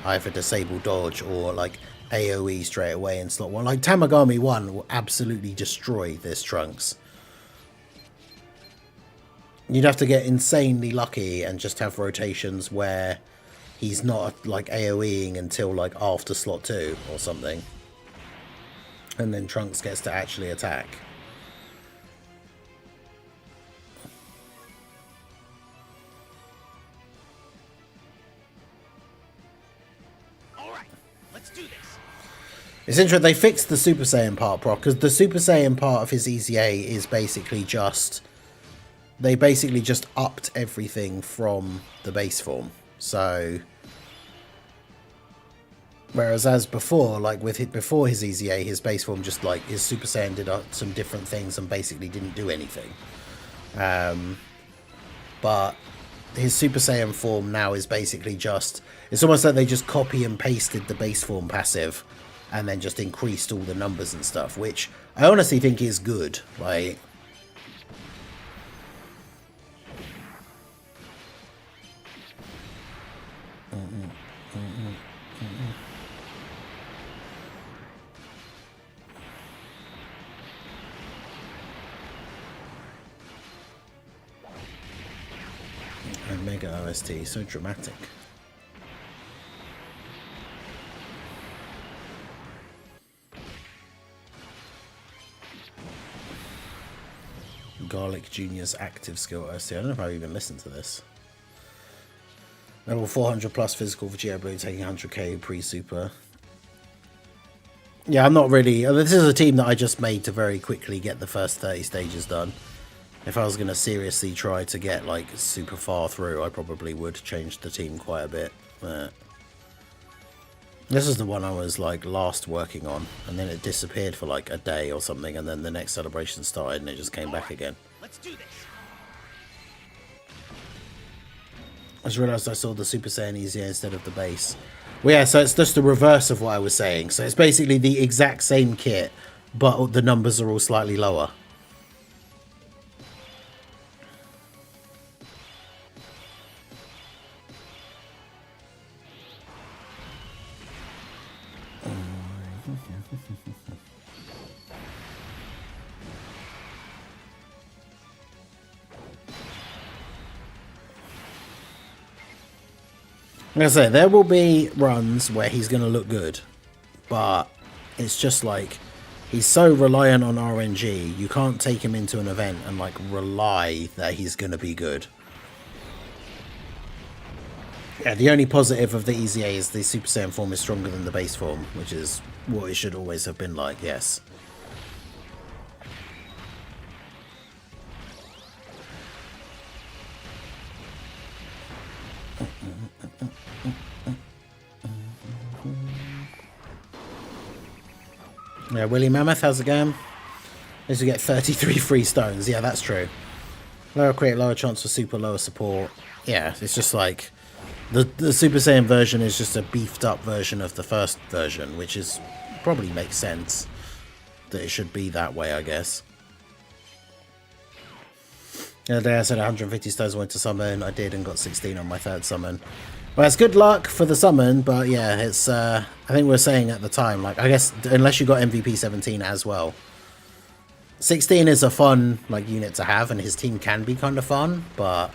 Speaker 1: either disable dodge or like AoE straight away in slot 1. Like Tamagami 1 will absolutely destroy this Trunks. You'd have to get insanely lucky and just have rotations where he's not like AoEing until like after slot 2 or something. And then Trunks gets to actually attack.
Speaker 2: Alright, let's do this.
Speaker 1: It's interesting, they fixed the Super Saiyan part, Proc, because the Super Saiyan part of his EZA is basically just... They basically just upped everything from the base form. So... Whereas as before, like with it before his EZA, his base form just like, his Super Saiyan did some different things and basically didn't do anything. But his Super Saiyan form now is basically just... It's almost like they just copy and pasted the base form passive and then just increased all the numbers and stuff, which I honestly think is good. Like... Mega OST, so dramatic. Garlic Jr.'s active skill OST. I don't know if I've even listened to this. Level 400 plus physical for Geo Blue, taking 100k pre-super. Yeah, I'm not really... This is a team that I just made to very quickly get the first 30 stages done. If I was going to seriously try to get, like, super far through, I probably would change the team quite a bit. This is the one I was, like, last working on, and then it disappeared for, like, a day or something, and then the next celebration started, and it just came back again.
Speaker 2: Let's do this.
Speaker 1: I just realised I saw the Super Saiyan EZA instead of the base. Well, yeah, so it's just the reverse of what I was saying. So it's basically the exact same kit, but the numbers are all slightly lower. Like I say, there will be runs where he's going to look good, but it's just like he's so reliant on RNG. You can't take him into an event and like rely that he's going to be good. Yeah, the only positive of the EZA is the Super Saiyan form is stronger than the base form, which is what it should always have been like, yes. Yeah, Willie Mammoth, how's it going? As you get 33 free stones. Yeah, that's true. Lower crit, lower chance for super, lower support. Yeah, it's just like the Super Saiyan version is just a beefed up version of the first version, which is probably makes sense that it should be that way, I guess. The other day I said 150 stones I went to summon. I did and got 16 on my third summon. Well, it's good luck for the summon, but yeah, it's I think we were saying at the time, like, I guess unless you got MVP 17 as well. 16 is a fun like unit to have, and his team can be kind of fun, but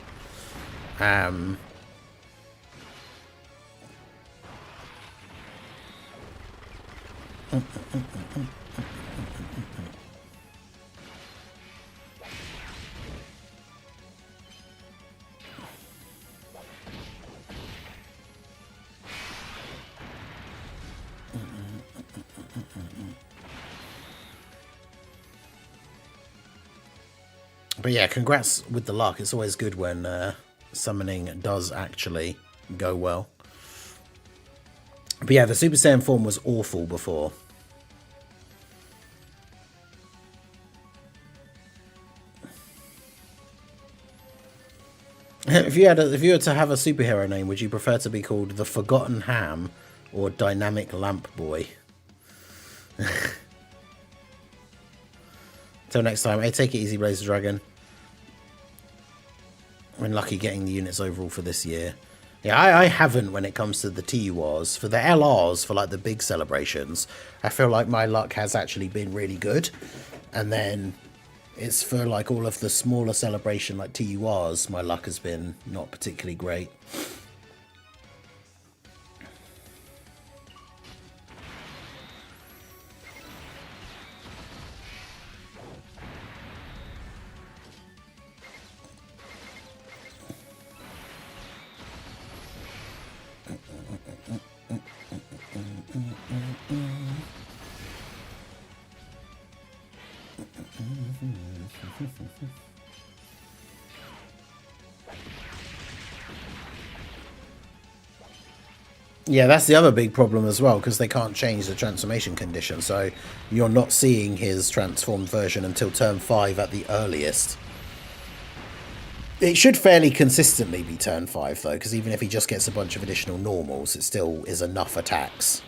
Speaker 1: yeah, congrats with the luck. It's always good when summoning does actually go well. But yeah, the Super Saiyan form was awful before. If you were to have a superhero name, would you prefer to be called the Forgotten Ham or Dynamic Lamp Boy? Till next time, hey, take it easy, Blazer Dragon. I've been lucky getting the units overall for this year. Yeah, I haven't when it comes to the TURs. For the LRs, for like the big celebrations, I feel like my luck has actually been really good. And then it's for like all of the smaller celebration like TURs, my luck has been not particularly great. Yeah, that's the other big problem as well, because they can't change the transformation condition, so you're not seeing his transformed version until turn 5 at the earliest. It should fairly consistently be turn 5 though, because even if he just gets a bunch of additional normals, it still is enough attacks.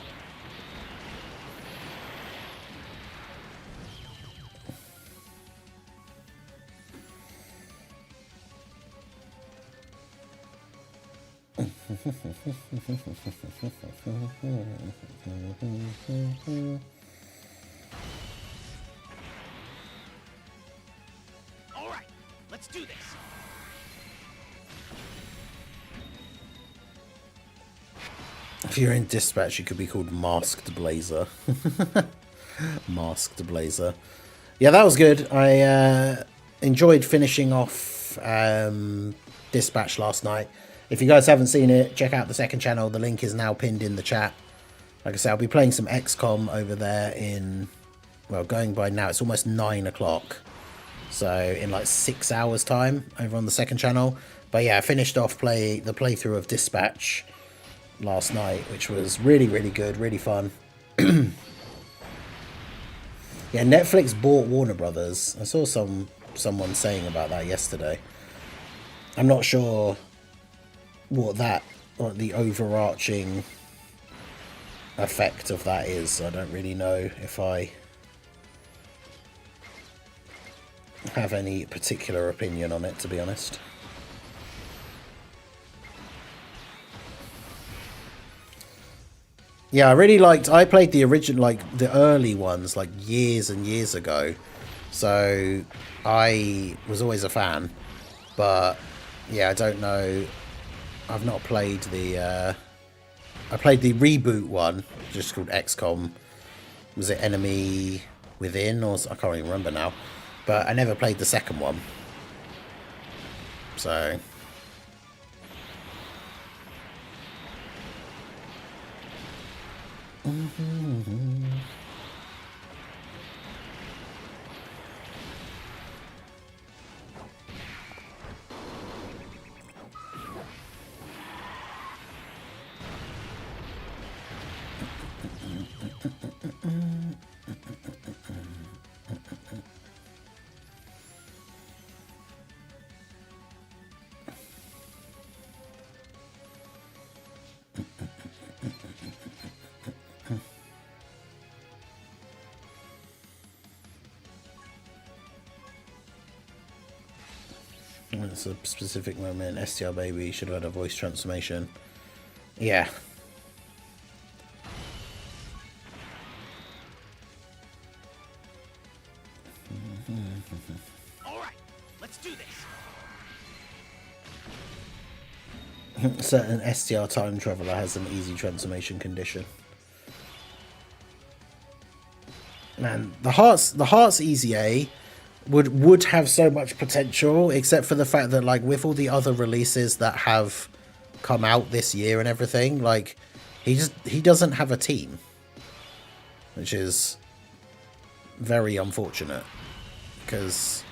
Speaker 2: All right, let's do this.
Speaker 1: If you're in dispatch, you could be called Masked Blazer. Masked Blazer. Yeah, that was good. I enjoyed finishing off dispatch last night. If you guys haven't seen it, check out the second channel. The link is now pinned in the chat. Like I said, I'll be playing some XCOM over there in, well, going by now, it's almost 9 o'clock. So in like 6 hours time over on the second channel. But yeah, I finished off the playthrough of Dispatch last night, which was really, really good, really fun. Yeah, Netflix bought Warner Brothers. I saw someone saying about that yesterday. I'm not sure what the overarching effect of that is. I don't really know if I have any particular opinion on it, to be honest. Yeah, I really liked... I played the original, like, the early ones, like, years and years ago. So, I was always a fan. But, yeah, I don't know... I've not played the... I played the reboot one, just called XCOM. Was it Enemy Within? Or I can't even remember now. But I never played the second one. So... It's a specific moment. STR baby should have had a voice transformation. Yeah.
Speaker 2: All right, let's do this.
Speaker 1: Certain STR time traveler has an easy transformation condition. Man, the Hearts EZA would have so much potential, except for the fact that, like, with all the other releases that have come out this year and everything, like, he doesn't have a team, which is very unfortunate, because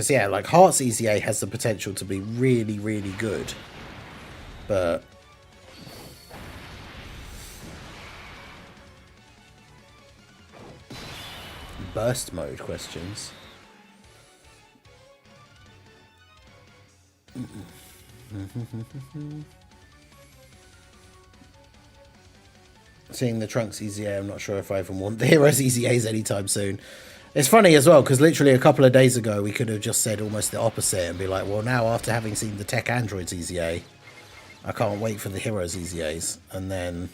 Speaker 1: yeah, like, Hearts EZA has the potential to be really, really good, but burst mode questions. Seeing the Trunks EZA, I'm not sure if I even want the Heroes EZAs anytime soon. It's funny as well, because literally a couple of days ago we could have just said almost the opposite and be like, well, now after having seen the Tech Androids EZA, I can't wait for the Heroes EZAs. And then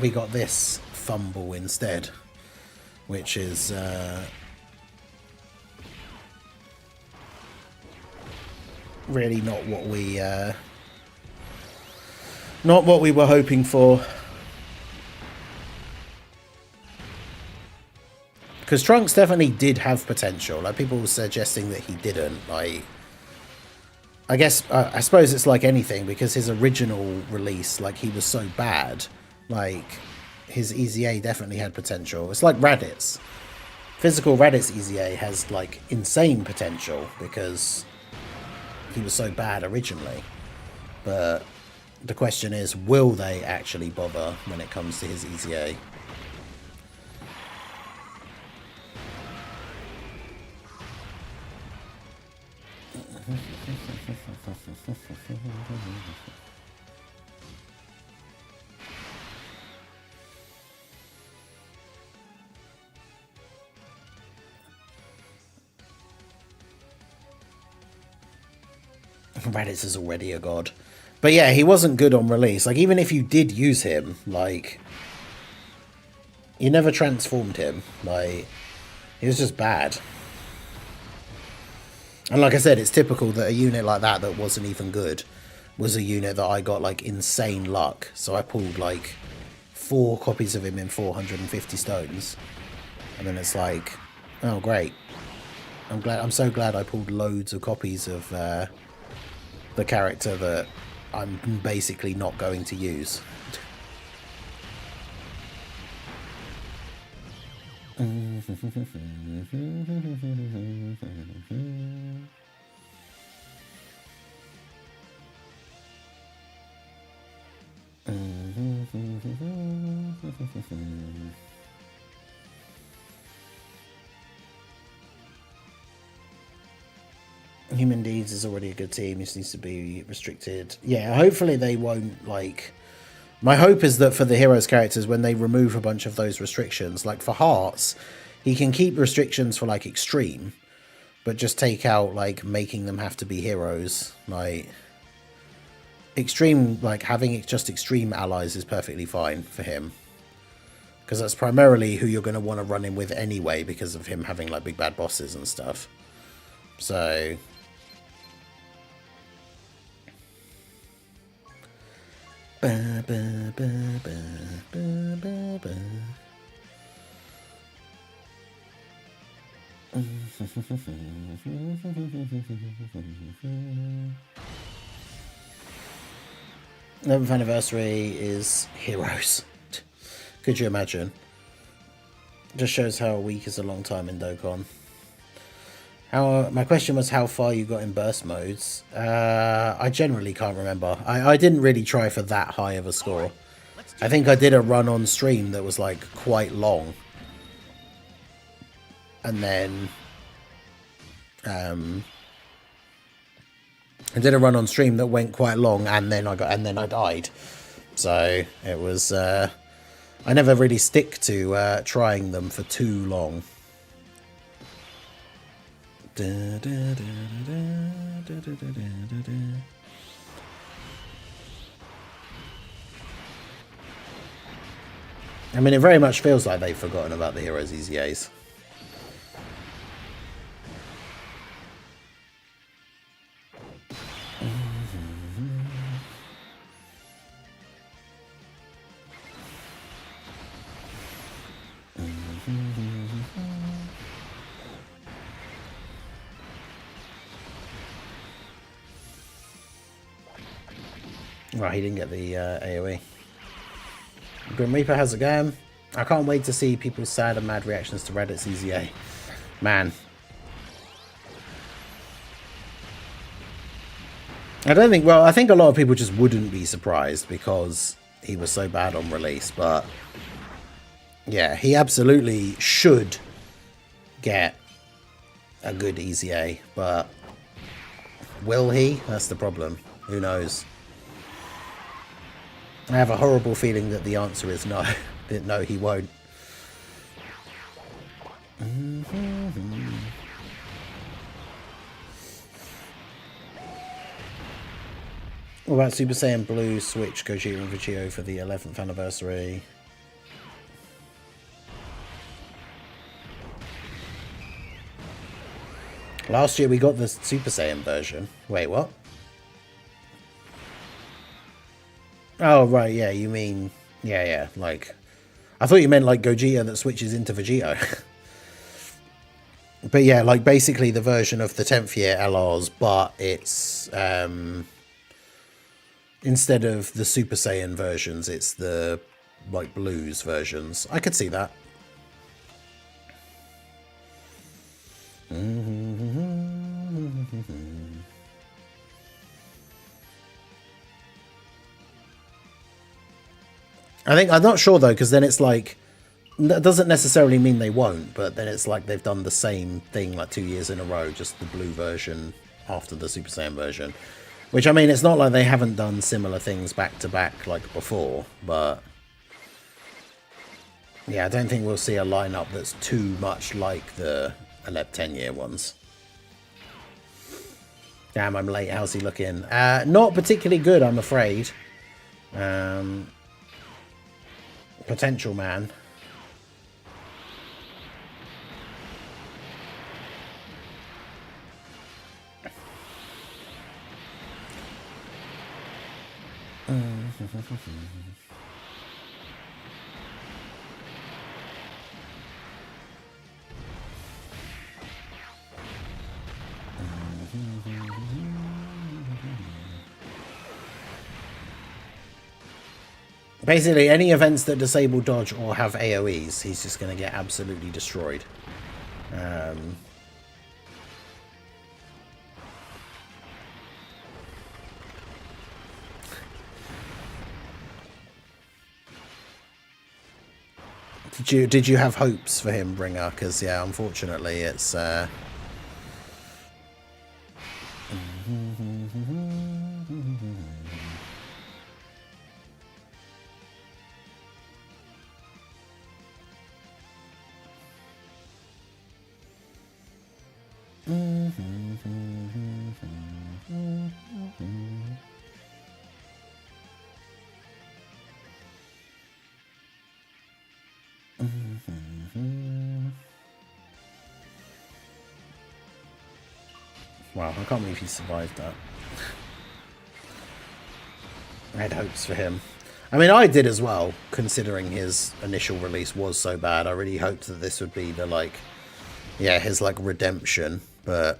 Speaker 1: we got this fumble instead, which is really not what we were hoping for. Because Trunks definitely did have potential. Like, people were suggesting that he didn't. Like, I guess I suppose it's like anything, because his original release, like, he was so bad. Like, his EZA definitely had potential. It's like Raditz. Physical Raditz EZA has, like, insane potential because he was so bad originally. But the question is, will they actually bother when it comes to his EZA? Raditz is already a god. But yeah, he wasn't good on release. Like, even if you did use him, like, you never transformed him. Like, he was just bad. And like I said, it's typical that a unit like that wasn't even good was a unit that I got, like, insane luck. So I pulled, like, 4 copies of him in 450 stones. And then it's like, oh, great. I'm so glad I pulled loads of copies of the character that I'm basically not going to use. Human Deeds is already a good team. This needs to be restricted. Yeah, hopefully they won't, like... My hope is that for the Heroes characters, when they remove a bunch of those restrictions, like for Hearts, He can keep restrictions for like extreme, but just take out like making them have to be heroes. Like extreme, like having just extreme allies is perfectly fine for him, because that's primarily who you're going to want to run in with anyway, because of him having like big bad bosses and stuff. So ba, ba, ba, ba, ba, ba, ba. #11th anniversary is heroes. Could you imagine? Just shows how a week is a long time in Dokkan. My question was how far you got in burst modes. I generally can't remember. I didn't really try for that high of a score. I think I did a run on stream that was like quite long. And then I did a run on stream that went quite long, and then I died. So it was I never really stick to trying them for too long. I mean, it very much feels like they've forgotten about the Heroes EZAs. Right, he didn't get the AoE. Grim Reaper, how's it going? I can't wait to see people's sad and mad reactions to Reddit's EZA. Man. I think a lot of people just wouldn't be surprised because he was so bad on release, but yeah, he absolutely should get a good EZA, but will he? That's the problem. Who knows? I have a horrible feeling that the answer is no. No, he won't. What about Super Saiyan Blue, Switch, Gogeta and Vegito for the 11th anniversary? Last year we got the Super Saiyan version. Wait, what? Oh, right, yeah, you mean... Yeah, like... I thought you meant, like, Gogeta that switches into Vegito. But yeah, like, basically the version of the 10th year LRs, but it's... instead of the Super Saiyan versions, it's the, like, Blues versions. I could see that. I'm not sure though, because then it's like, that doesn't necessarily mean they won't, but then it's like they've done the same thing like 2 years in a row, just the blue version after the Super Saiyan version. Which, I mean, it's not like they haven't done similar things back to back like before, but yeah, I don't think we'll see a lineup that's too much like the 10 year ones. Damn, I'm late. How's he looking? Not particularly good, I'm afraid. Potential man. Basically, any events that disable dodge or have AoEs, he's just going to get absolutely destroyed. Did you have hopes for him, Bringer? Because yeah, unfortunately, it's. Wow, I can't believe he survived that. I had hopes for him. I mean, I did as well, considering his initial release was so bad. I really hoped that this would be the, like, yeah, his, like, redemption, but...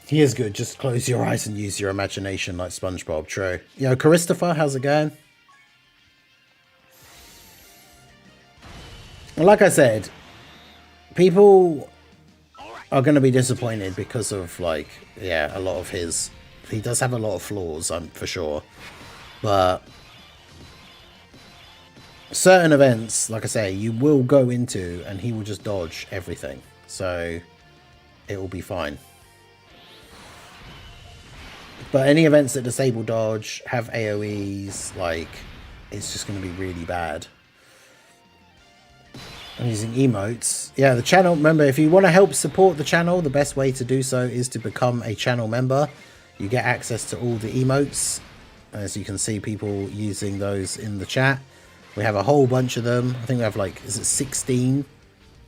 Speaker 1: He is good. Just close your eyes and use your imagination like SpongeBob. True. Yo, Christopher, how's it going? Like I said, people are going to be disappointed because of, like, yeah, a lot of his... He does have a lot of flaws, for sure. But certain events, like I say, you will go into and he will just dodge everything. So it will be fine. But any events that disable dodge, have AoEs, like, it's just going to be really bad. I'm using emotes. Yeah, the channel, remember, if you want to help support the channel, the best way to do so is to become a channel member. You get access to all the emotes. As you can see, people using those in the chat. We have a whole bunch of them. I think we have, like, is it 16? It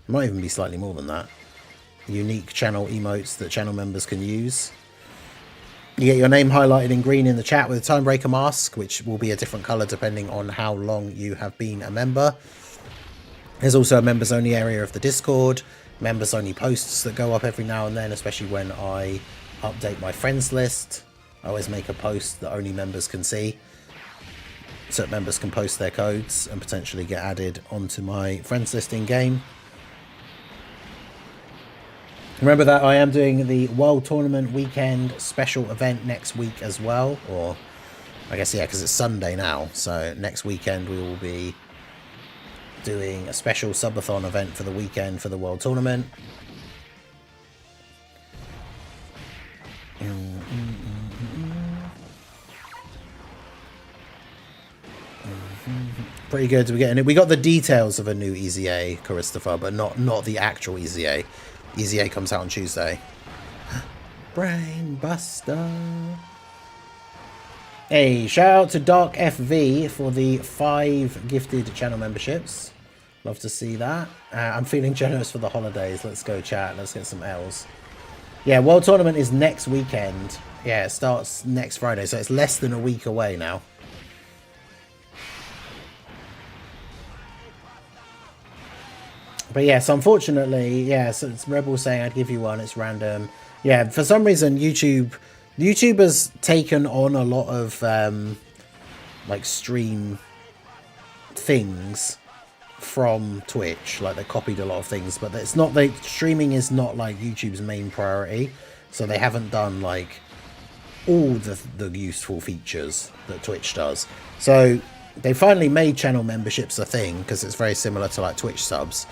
Speaker 1: might even be slightly more than that. Unique channel emotes that channel members can use. You get your name highlighted in green in the chat with a Timebreaker mask, which will be a different color depending on how long you have been a member. There's also a members only area of the Discord, members only posts that go up every now and then, especially when I update my friends list. I always make a post that only members can see, so that members can post their codes and potentially get added onto my friends list in game. Remember that I am doing the World Tournament Weekend special event next week as well, or I guess, yeah, because it's Sunday now, so next weekend we will be doing a special subathon event for the weekend for the World Tournament. Pretty good. We got the details of a new EZA, Christopher, but not the actual EZA. EZA comes out on Tuesday. Brain Buster. Hey, shout out to Dark FV for the 5 gifted channel memberships. Love to see that. I'm feeling generous for the holidays. Let's go, chat. Let's get some L's. Yeah, World Tournament is next weekend. Yeah, it starts next Friday, so it's less than a week away now. But yes, unfortunately, yeah, so it's Rebel saying I'd give you one. It's random. Yeah, for some reason, YouTube has taken on a lot of like stream things from Twitch. Like, they copied a lot of things, but it's not, like, streaming is not like YouTube's main priority. So they haven't done like all the useful features that Twitch does. So they finally made channel memberships a thing, because it's very similar to like Twitch subs.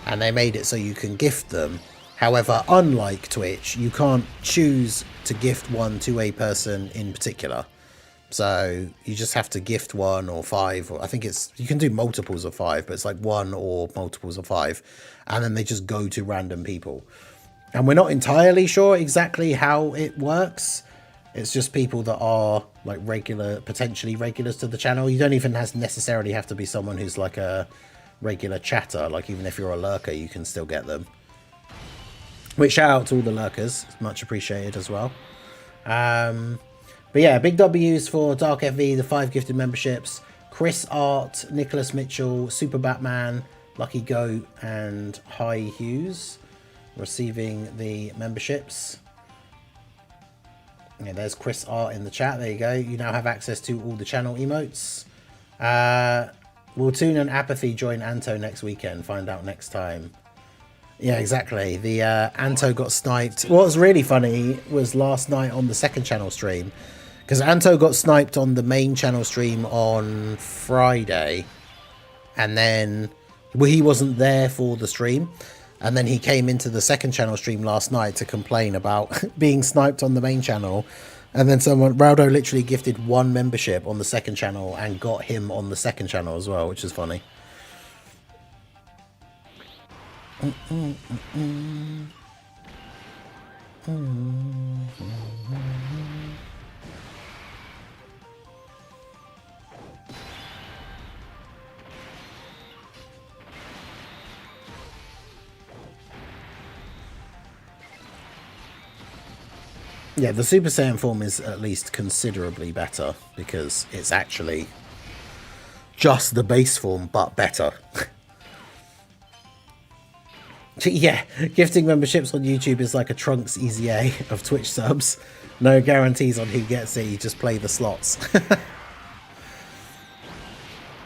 Speaker 1: And they made it so you can gift them. However, unlike Twitch, you can't choose to gift one to a person in particular. So you just have to gift 1 or 5, or I think it's, you can do multiples of 5, but it's like 1 or multiples of 5. And then they just go to random people. And we're not entirely sure exactly how it works. It's just people that are like regular, potentially regulars to the channel. You don't even necessarily have to be someone who's like a regular chatter. Like, even if you're a lurker, you can still get them. Which, shout out to all the lurkers, it's much appreciated as well. But yeah, big W's for Dark FV, the 5 gifted memberships. Chris Art, Nicholas Mitchell, Super Batman, Lucky Goat, and High Hughes receiving the memberships. Yeah, there's Chris Art in the chat. There you go. You now have access to all the channel emotes. Will Toon and Apathy join Anto next weekend? Find out next time. Yeah, exactly. The Anto got sniped. What was really funny was last night on the second channel stream, because Anto got sniped on the main channel stream on Friday, and then he wasn't there for the stream, and then he came into the second channel stream last night to complain about being sniped on the main channel. And then Raudo literally gifted 1 membership on the second channel and got him on the second channel as well, which is funny. Yeah, the Super Saiyan form is at least considerably better because it's actually just the base form, but better. Yeah, gifting memberships on YouTube is like a Trunks EZA of Twitch subs. No guarantees on who gets it, you just play the slots.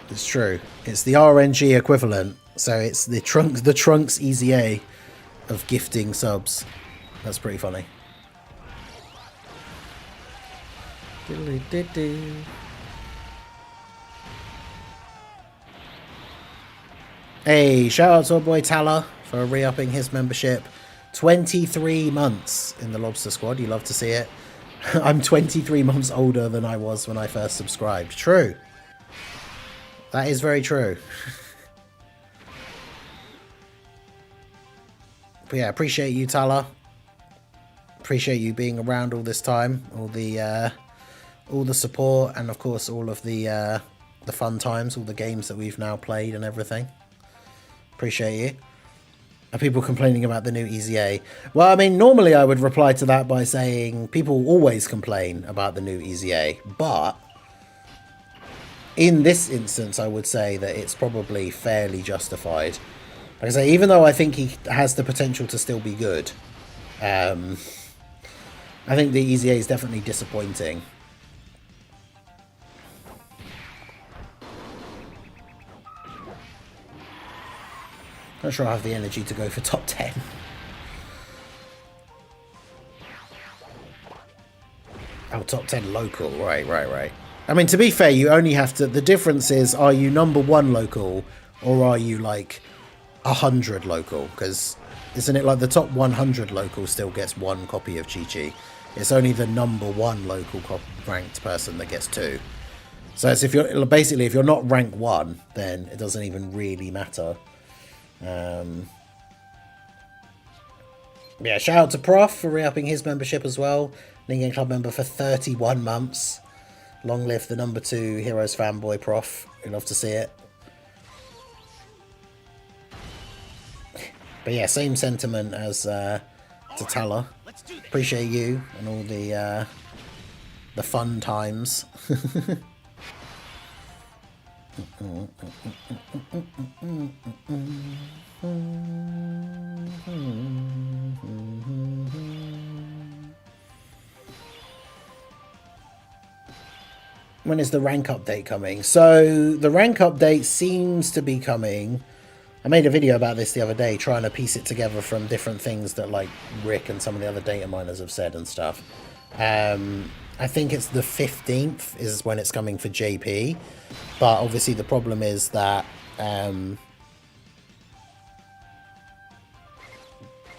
Speaker 1: It's true. It's the RNG equivalent, so it's the Trunks EZA of gifting subs. That's pretty funny. Hey, shout out to our boy Tala for re-upping his membership. 23 months in the Lobster Squad. You love to see it. I'm 23 months older than I was when I first subscribed. True. That is very true. But yeah, appreciate you, Tala. Appreciate you being around all this time. All the support, and of course all of the fun times, all the games that we've now played and everything. Appreciate you. Are people complaining about the new EZA? Well, I mean, normally I would reply to that by saying people always complain about the new EZA, but in this instance I would say that it's probably fairly justified. Like I say, even though I think he has the potential to still be good, I think the EZA is definitely disappointing. Not sure I have the energy to go for top 10. Oh, top 10 local. Right. I mean, to be fair, you only have to... The difference is, are you number 1 local, or are you, like, 100 local? Because isn't it like the top 100 local still gets 1 copy of Chi-Chi? It's only the number 1 local ranked person that gets 2. So it's if you're not rank 1, then it doesn't even really matter. Yeah, shout out to Prof for re-upping his membership as well. Ningen Club member for 31 months. Long live the number 2 Heroes fanboy Prof. We love to see it. But yeah, same sentiment as to Tala. Appreciate you and all the fun times. When is the rank update coming? So the rank update seems to be coming. I made a video about this the other day, trying to piece it together from different things that like Rick and some of the other data miners have said and stuff. I think it's the 15th is when it's coming for JP, but obviously the problem is that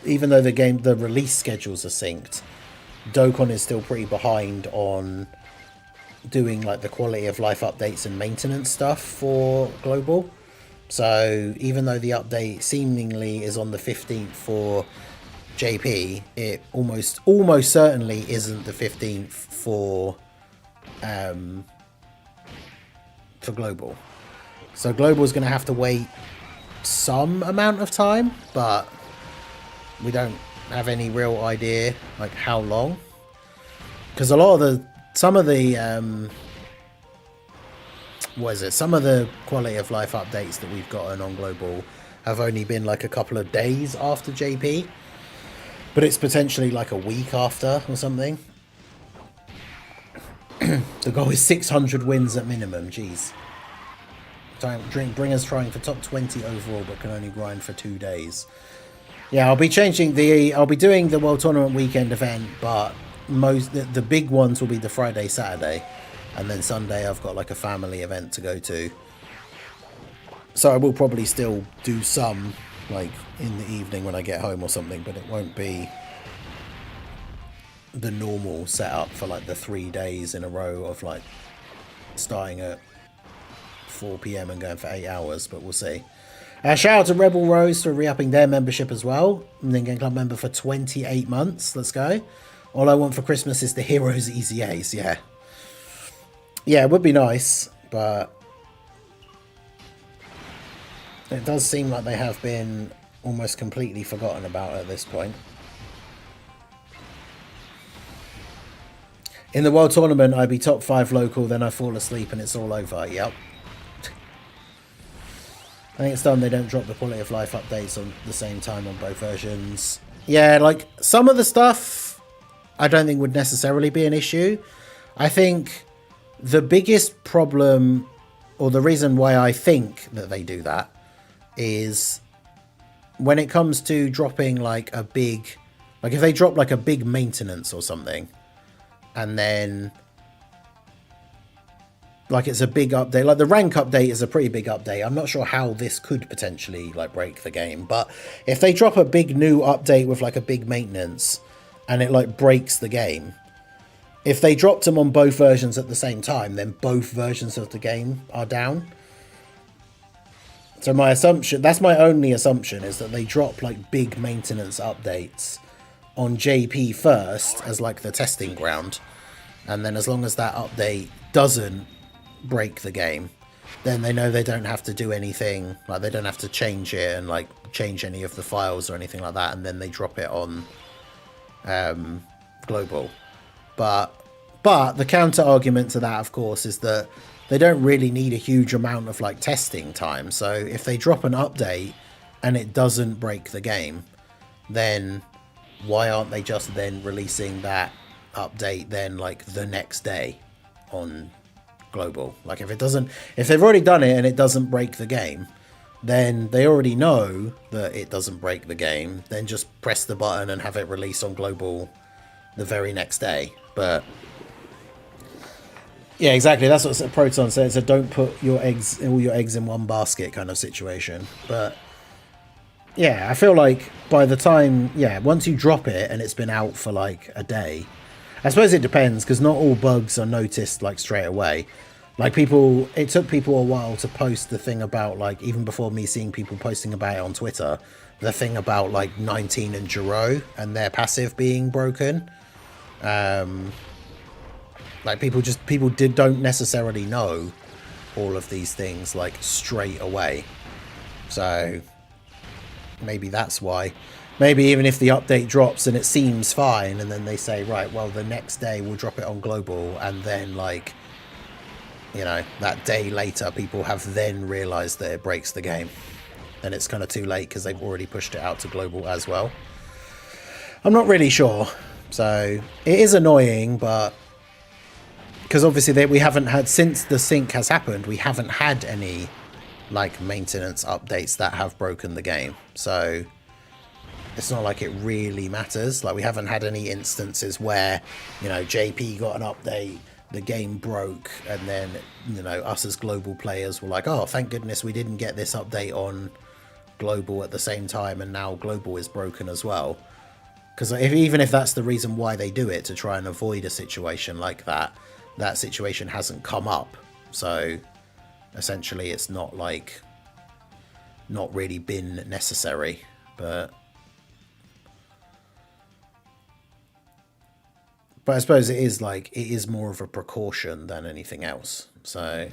Speaker 1: even though the release schedules are synced, Dokkan is still pretty behind on doing like the quality of life updates and maintenance stuff for global. So even though the update seemingly is on the 15th for JP, it almost certainly isn't the 15th for global. So global is going to have to wait some amount of time, but we don't have any real idea like how long, because some of the quality of life updates that we've gotten on global have only been like a couple of days after JP, but it's potentially like a week after or something. The goal is 600 wins at minimum. Jeez, Bringers trying for top 20 overall, but can only grind for 2 days. Yeah, I'll be changing the. I'll be doing the World Tournament weekend event, but the big ones will be the Friday, Saturday, and then Sunday I've got like a family event to go to. So I will probably still do some like in the evening when I get home or something, but it won't be the normal setup for like the 3 days in a row of like starting at 4 PM and going for 8 hours, but we'll see. Shout out to Rebel Rose for re-upping their membership as well. Ningen Club member for 28 months. Let's go. All I want for Christmas is the Heroes EZAs. Yeah. Yeah, it would be nice, but it does seem like they have been almost completely forgotten about at this point. In the World Tournament, I'd be top 5 local, then I fall asleep and it's all over. Yep. I think it's done. They don't drop the quality of life updates on the same time on both versions. Yeah, like some of the stuff I don't think would necessarily be an issue. I think the biggest problem, or the reason why I think that they do that, is when it comes to dropping like a big, like if they drop like a big maintenance or something, and then like it's a big update, like the rank update is a pretty big update. I'm not sure how this could potentially like break the game, but if they drop a big new update with like a big maintenance and it like breaks the game, if they dropped them on both versions at the same time, then both versions of the game are down. So my assumption, that's my only assumption, is that they drop like big maintenance updates on JP first as like the testing ground, and then as long as that update doesn't break the game, then they know they don't have to do anything, like they don't have to change it and like change any of the files or anything like that, and then they drop it on global. But the counter argument to that, of course, is that they don't really need a huge amount of like testing time. So if they drop an update and it doesn't break the game, then why aren't they just then releasing that update then like the next day on global? Like if they've already done it and it doesn't break the game, then they already know that it doesn't break the game, then just press the button and have it released on global the very next day. But yeah, exactly, that's what Proton said. It's a don't put all your eggs in one basket kind of situation. But yeah, I feel like by the time, once you drop it and it's been out for like a day, I suppose it depends, because not all bugs are noticed like straight away. Like it took people a while to post the thing about, like, even before me seeing people posting about it on Twitter, the thing about like 19 and Giro and their passive being broken. Like people don't necessarily know all of these things like straight away. So maybe that's why. Maybe even if the update drops and it seems fine, and then they say, right, well, the next day we'll drop it on global, and then like, you know, that day later people have then realized that it breaks the game, and it's kind of too late because they've already pushed it out to global as well. I'm not really sure. So it is annoying, but because obviously we haven't had, since the sync has happened, we haven't had any like maintenance updates that have broken the game. So it's not like it really matters. Like we haven't had any instances where, you know, JP got an update, the game broke, and then, you know, us as global players were like, oh, thank goodness we didn't get this update on global at the same time, and now global is broken as well. Because even if that's the reason why they do it, to try and avoid a situation like that, that situation hasn't come up. So essentially it's not really been necessary. But I suppose it is more of a precaution than anything else. So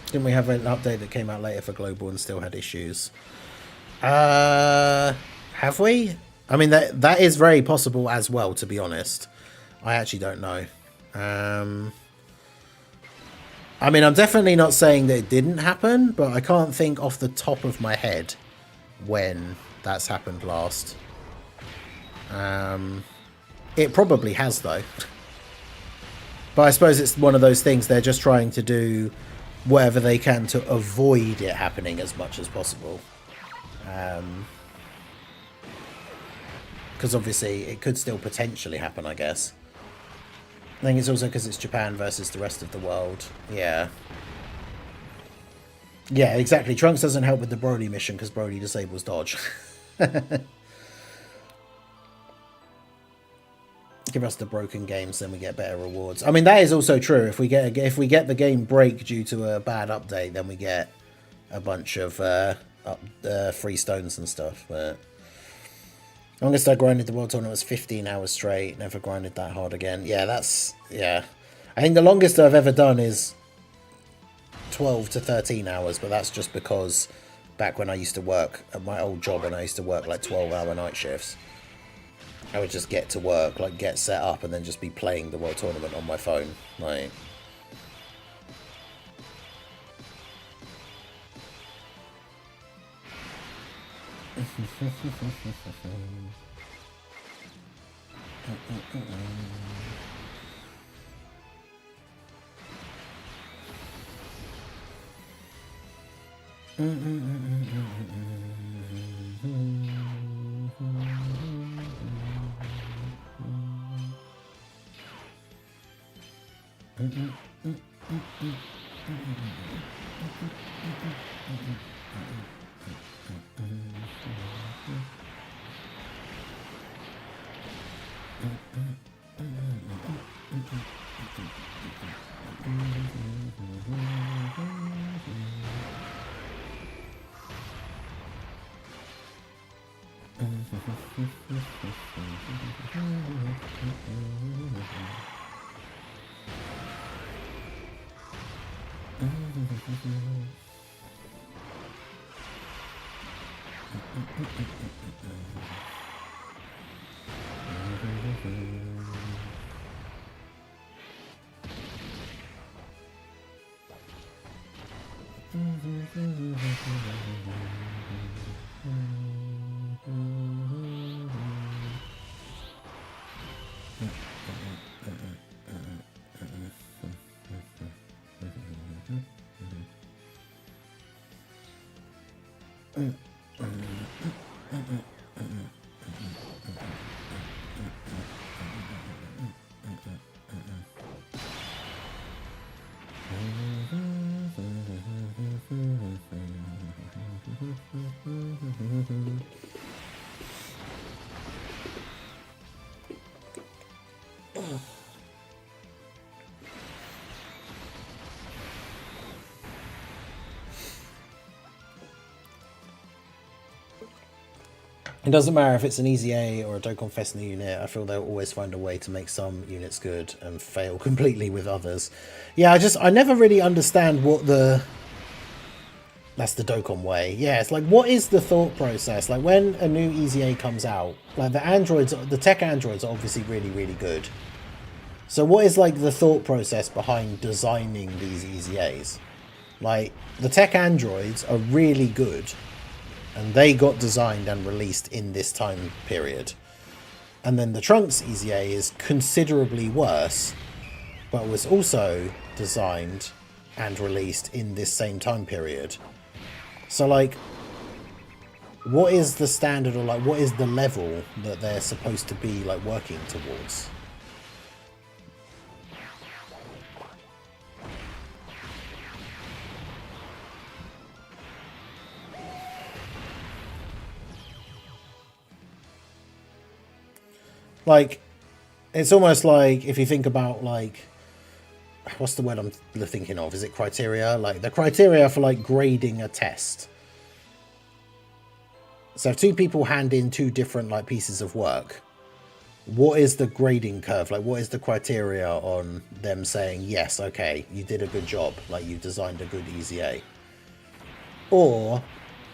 Speaker 1: didn't we have an update that came out later for global and still had issues? Have we? I mean, that is very possible as well, to be honest. I actually don't know. I mean, I'm definitely not saying that it didn't happen, but I can't think off the top of my head when that's happened last. It probably has, though. But I suppose it's one of those things they're just trying to do whatever they can to avoid it happening as much as possible. Because obviously it could still potentially happen, I guess. I think it's also because it's Japan versus the rest of the world. Yeah. Yeah, exactly. Trunks doesn't help with the Brody mission because Brody disables dodge. Give us the broken games, then we get better rewards. I mean, that is also true. If we get the game break due to a bad update, then we get a bunch of free stones and stuff. But longest I grinded the world tournament was 15 hours straight. Never grinded that hard again. Yeah, yeah. I think the longest I've ever done is 12 to 13 hours, but that's just because back when I used to work at my old job and I used to work like 12-hour night shifts, I would just get to work, like get set up, and then just be playing the world tournament on my phone, like. It doesn't matter if it's an EZA or a Dokkan Fest new unit. I feel they'll always find a way to make some units good and fail completely with others. Yeah, I never really understand what the... That's the Dokkan way. Yeah, it's like, what is the thought process? Like, when a new EZA comes out, like, the tech androids are obviously really, really good. So what is, like, the thought process behind designing these EZAs? Like, the tech androids are really good, and they got designed and released in this time period. And then the Trunks EZA is considerably worse, but was also designed and released in this same time period. So, like, what is the standard, or, like, what is the level that they're supposed to be, like, working towards? Like, it's almost like, if you think about, like, what's the word I'm thinking of? Is it criteria? Like, the criteria for, like, grading a test. So if two people hand in two different, like, pieces of work, what is the grading curve? Like, what is the criteria on them saying, yes, okay, you did a good job, like, you designed a good EZA? Or,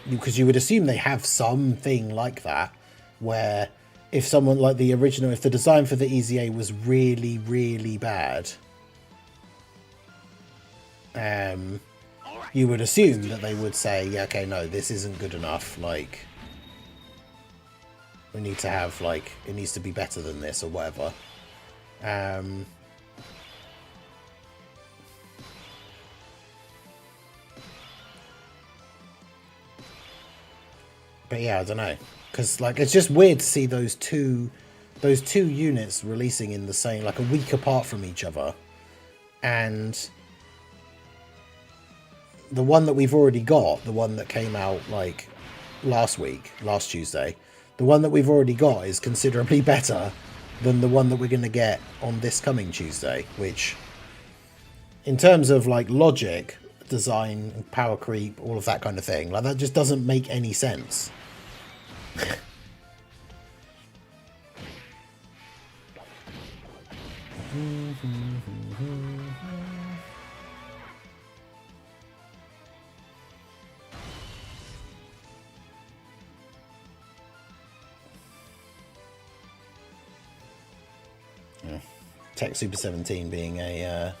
Speaker 1: because you would assume they have something like that, where if someone like the original, if the design for the EZA was really, really bad, you would assume that they would say, yeah, okay, no, this isn't good enough. Like, we need to have, like, it needs to be better than this or whatever. But yeah, I don't know. Because, like, it's just weird to see those two units releasing in the same, like, a week apart from each other. And the one that we've already got, the one that came out, like, last Tuesday, the one that we've already got is considerably better than the one that we're going to get on this coming Tuesday, which, in terms of, like, logic, design, power creep, all of that kind of thing, like, that just doesn't make any sense. Tech Super 17 being a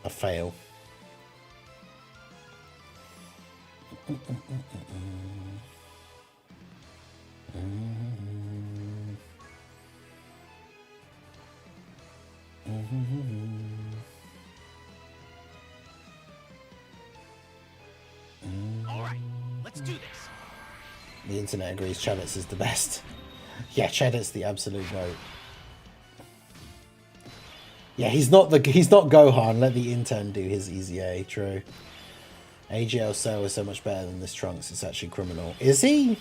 Speaker 1: fail.
Speaker 2: All right, let's do this.
Speaker 1: The internet agrees Chaditz is the best. Yeah, Chaditz the absolute goat. Yeah, he's not Gohan. Let the intern do his EZA. True. AGL Cell is so much better than this Trunks. It's actually criminal. Is he?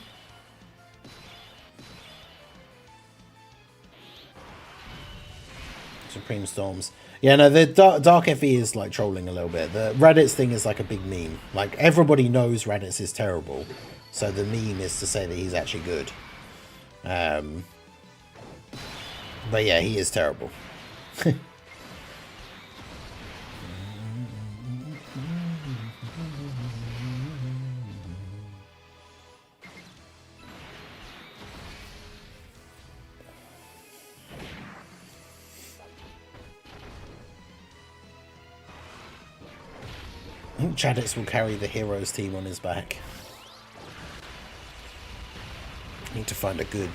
Speaker 1: Supreme Storms. Yeah, no, the Dark FE is like trolling a little bit. The Raditz thing is like a big meme. Like, everybody knows Raditz is terrible, so the meme is to say that he's actually good. But yeah, he is terrible. Chaditz will carry the heroes team on his back. Need to find a good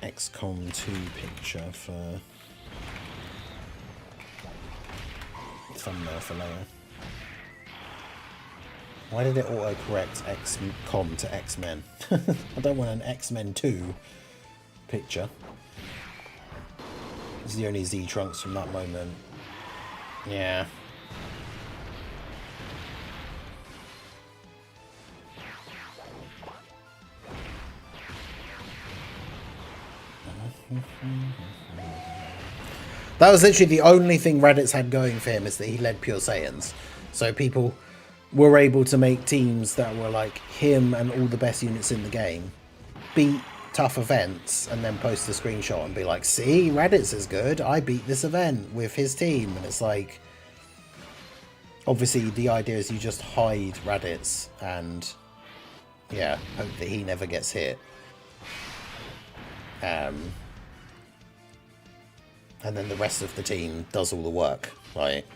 Speaker 1: XCOM 2 picture for thumbnail for later. Why did it auto-correct XCOM to X-Men? I don't want an X-Men 2 picture. It's the only Z Trunks from that moment. Yeah. That was literally the only thing Raditz had going for him, is that he led Pure Saiyans. So people were able to make teams that were like him and all the best units in the game, beat tough events, and then post a screenshot and be like, see, Raditz is good, I beat this event with his team. And it's like, obviously the idea is you just hide Raditz and, yeah, hope that he never gets hit. And then the rest of the team does all the work, like.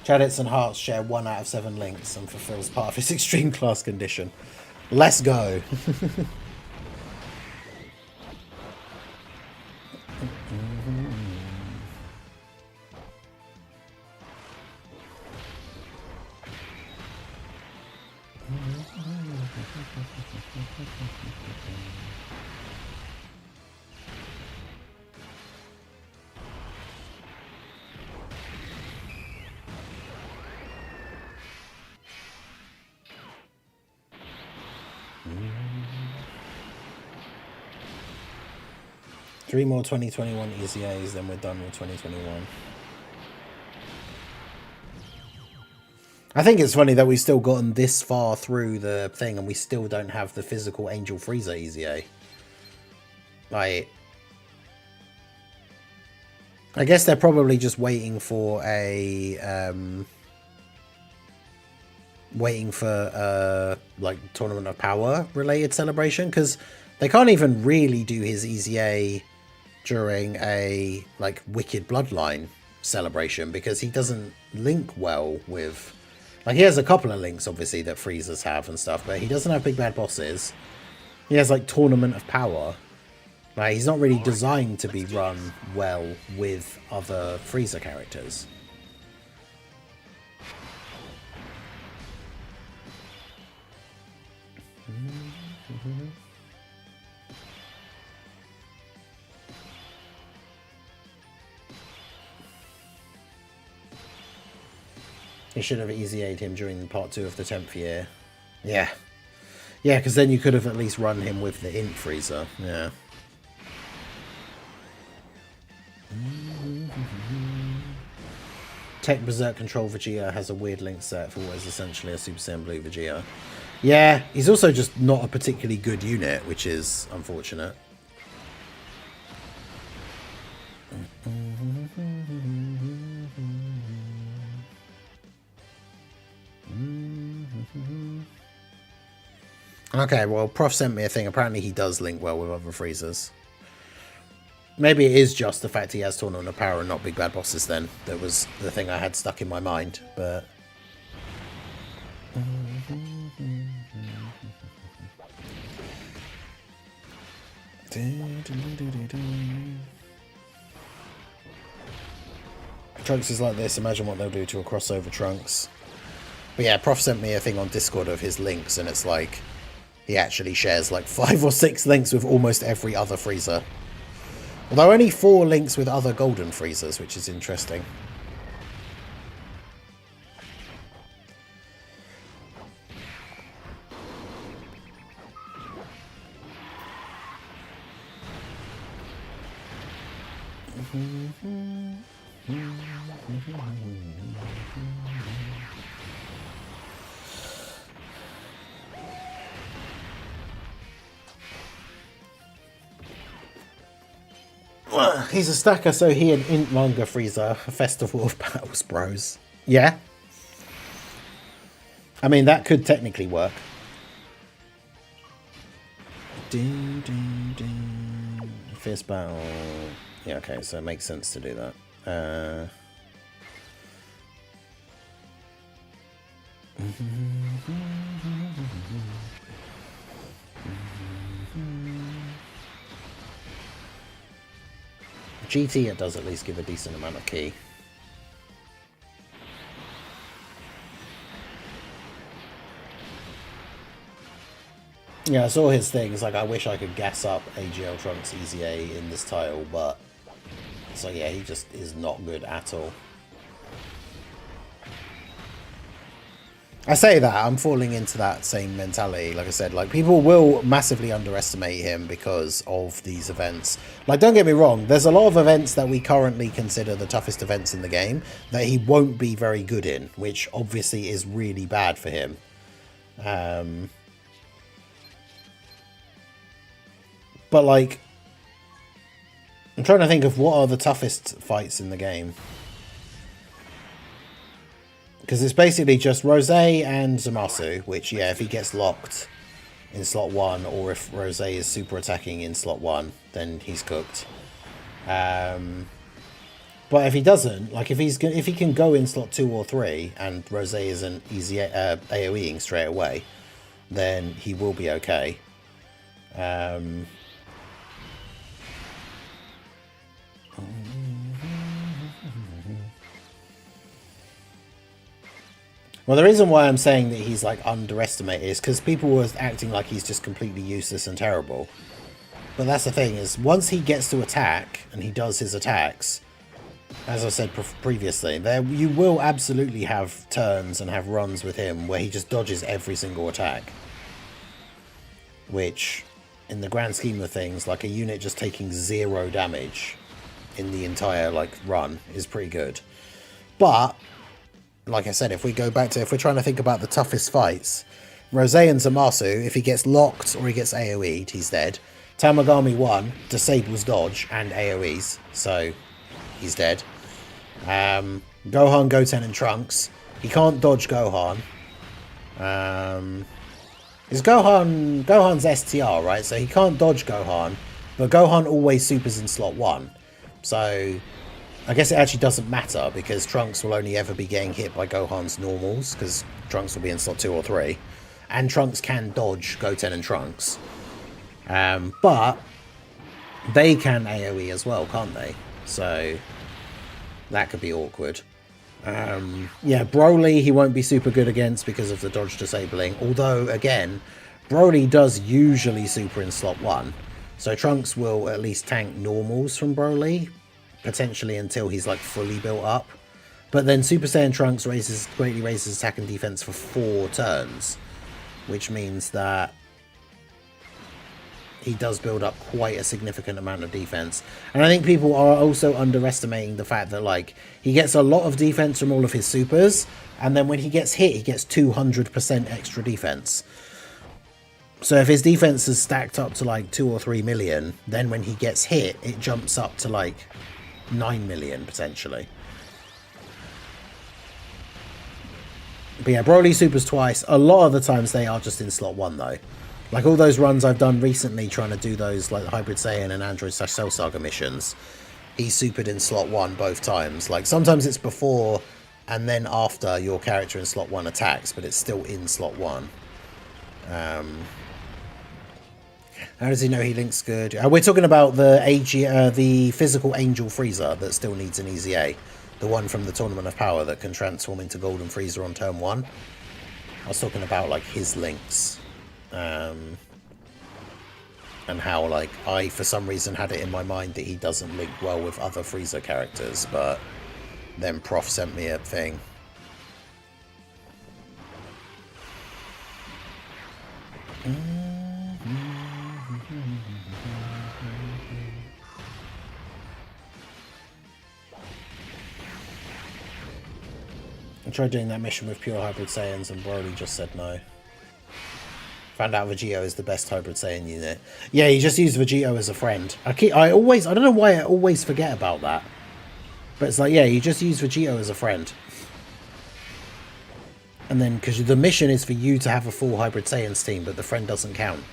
Speaker 1: Chaditz and Hearts share 1 out of 7 links and fulfills part of his extreme class condition. Let's go. Three more 2021 EZAs, then we're done with 2021. I think it's funny that we've still gotten this far through the thing and we still don't have the physical Angel Frieza EZA. Like, I guess they're probably just waiting for a like Tournament of Power related celebration, because they can't even really do his EZA during a like Wicked Bloodline celebration, because he doesn't link well with, like, he has a couple of links obviously that Freezers have and stuff, but he doesn't have big bad bosses. He has like Tournament of Power. Like, he's not really designed to be run well with other Freezer characters. He should have EZA'd him during part 2 of the 10th year. Yeah. Yeah, because then you could have at least run him with the Int Freezer. Yeah. Tech Berserk Control Vegeta has a weird link set for what is essentially a Super Saiyan Blue Vegeta. Yeah, he's also just not a particularly good unit, which is unfortunate. Okay, well, Prof sent me a thing. Apparently he does link well with other Freezers. Maybe it is just the fact he has Tournament of Power and not big bad bosses then. That was the thing I had stuck in my mind, but... Trunks is like this. Imagine what they'll do to a crossover Trunks. But yeah, Prof sent me a thing on Discord of his links, and it's like... he actually shares like 5 or 6 links with almost every other Freezer. Although only 4 links with other golden Freezers, which is interesting. He's a stacker, so he and Int Manga Freezer, a festival of battles, bros. Yeah. I mean, that could technically work. Fierce battle. Yeah, okay, so it makes sense to do that. GT, it does at least give a decent amount of key. Yeah, I saw his thing. It's like, I wish I could gas up AGL Trunks EZA in this title, but... so yeah, he just is not good at all. I say that, I'm falling into that same mentality. Like I said, like, people will massively underestimate him because of these events. Like, don't get me wrong, there's a lot of events that we currently consider the toughest events in the game that he won't be very good in, which obviously is really bad for him. But, like, I'm trying to think of what are the toughest fights in the game. Because it's basically just Rose and Zamasu, which, yeah, if he gets locked in slot 1, or if Rose is super attacking in slot 1, then he's cooked. But if he doesn't, like, if he can go in slot 2 or 3, and Rose isn't easy AoEing straight away, then he will be okay. Well, the reason why I'm saying that he's, like, underestimated is because people were acting like he's just completely useless and terrible. But that's the thing, is once he gets to attack, and he does his attacks, as I said previously, you will absolutely have turns and have runs with him where he just dodges every single attack. Which, in the grand scheme of things, like, a unit just taking 0 damage in the entire, like, run is pretty good. But... like I said, if we go back to, if we're trying to think about the toughest fights, Rose and Zamasu, if he gets locked or he gets AoE'd, he's dead. Tamagami 1 disables dodge and AoEs, so He's dead. Gohan, Goten, and Trunks. He can't dodge Gohan. Is Gohan's STR, right? So he can't dodge Gohan, but Gohan always supers in slot 1. So I guess it actually doesn't matter because Trunks will only ever be getting hit by Gohan's normals because Trunks will be in slot 2 or 3. And Trunks can dodge Goten and Trunks. But they can AoE as well, can't they? So that could be awkward. Yeah, Broly he won't be super good against because of the dodge disabling. Although, again, Broly does usually super in slot 1. So Trunks will at least tank normals from Broly, potentially until he's like fully built up. But then Super Saiyan Trunks greatly raises attack and defense for 4 turns, which means that he does build up quite a significant amount of defense. And I think people are also underestimating the fact that, like, he gets a lot of defense from all of his supers, and then when he gets hit, he gets 200% extra defense. So if his defense is stacked up to like 2 or 3 million, then when he gets hit, it jumps up to like 9 million potentially. But yeah, Broly supers twice. A lot of the times they are just in slot 1 though. Like all those runs I've done recently trying to do those like Hybrid Saiyan and Android/Cell Saga missions, he supered in slot 1 both times. Like sometimes it's before and then after your character in slot 1 attacks, but it's still in slot 1. How does he know he links good? We're talking about the physical Angel Frieza that still needs an EZA. The one from the Tournament of Power that can transform into Golden Frieza on turn 1. I was talking about like his links. And how like I for some reason had it in my mind that he doesn't link well with other Frieza characters, but then Prof sent me a thing. I tried doing that mission with pure Hybrid Saiyans and Broly just said no. Found out Vegito is the best Hybrid Saiyan unit. Yeah, you just use Vegito as a friend. I don't know why I always forget about that. But it's like, yeah, you just use Vegito as a friend. And then, because the mission is for you to have a full Hybrid Saiyans team, but the friend doesn't count.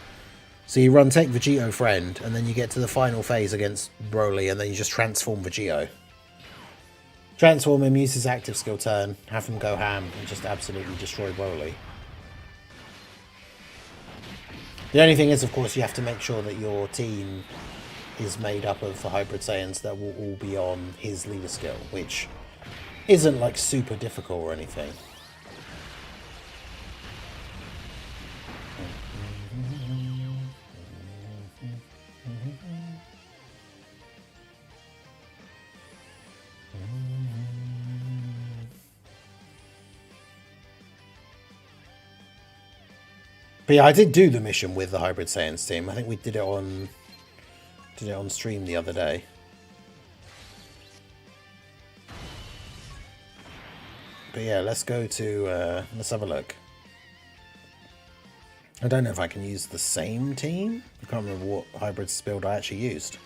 Speaker 1: So you take Vegito friend, and then you get to the final phase against Broly, and then you just transform Vegito. Transform him, use his active skill turn, have him go ham, and just absolutely destroy Broly. The only thing is, of course, you have to make sure that your team is made up of the Hybrid Saiyans that will all be on his leader skill, which isn't like super difficult or anything. But yeah, I did do the mission with the Hybrid Saiyans team. I think we did it on stream the other day. But yeah, let's go to let's have a look. I don't know if I can use the same team. I can't remember what Hybrids build I actually used.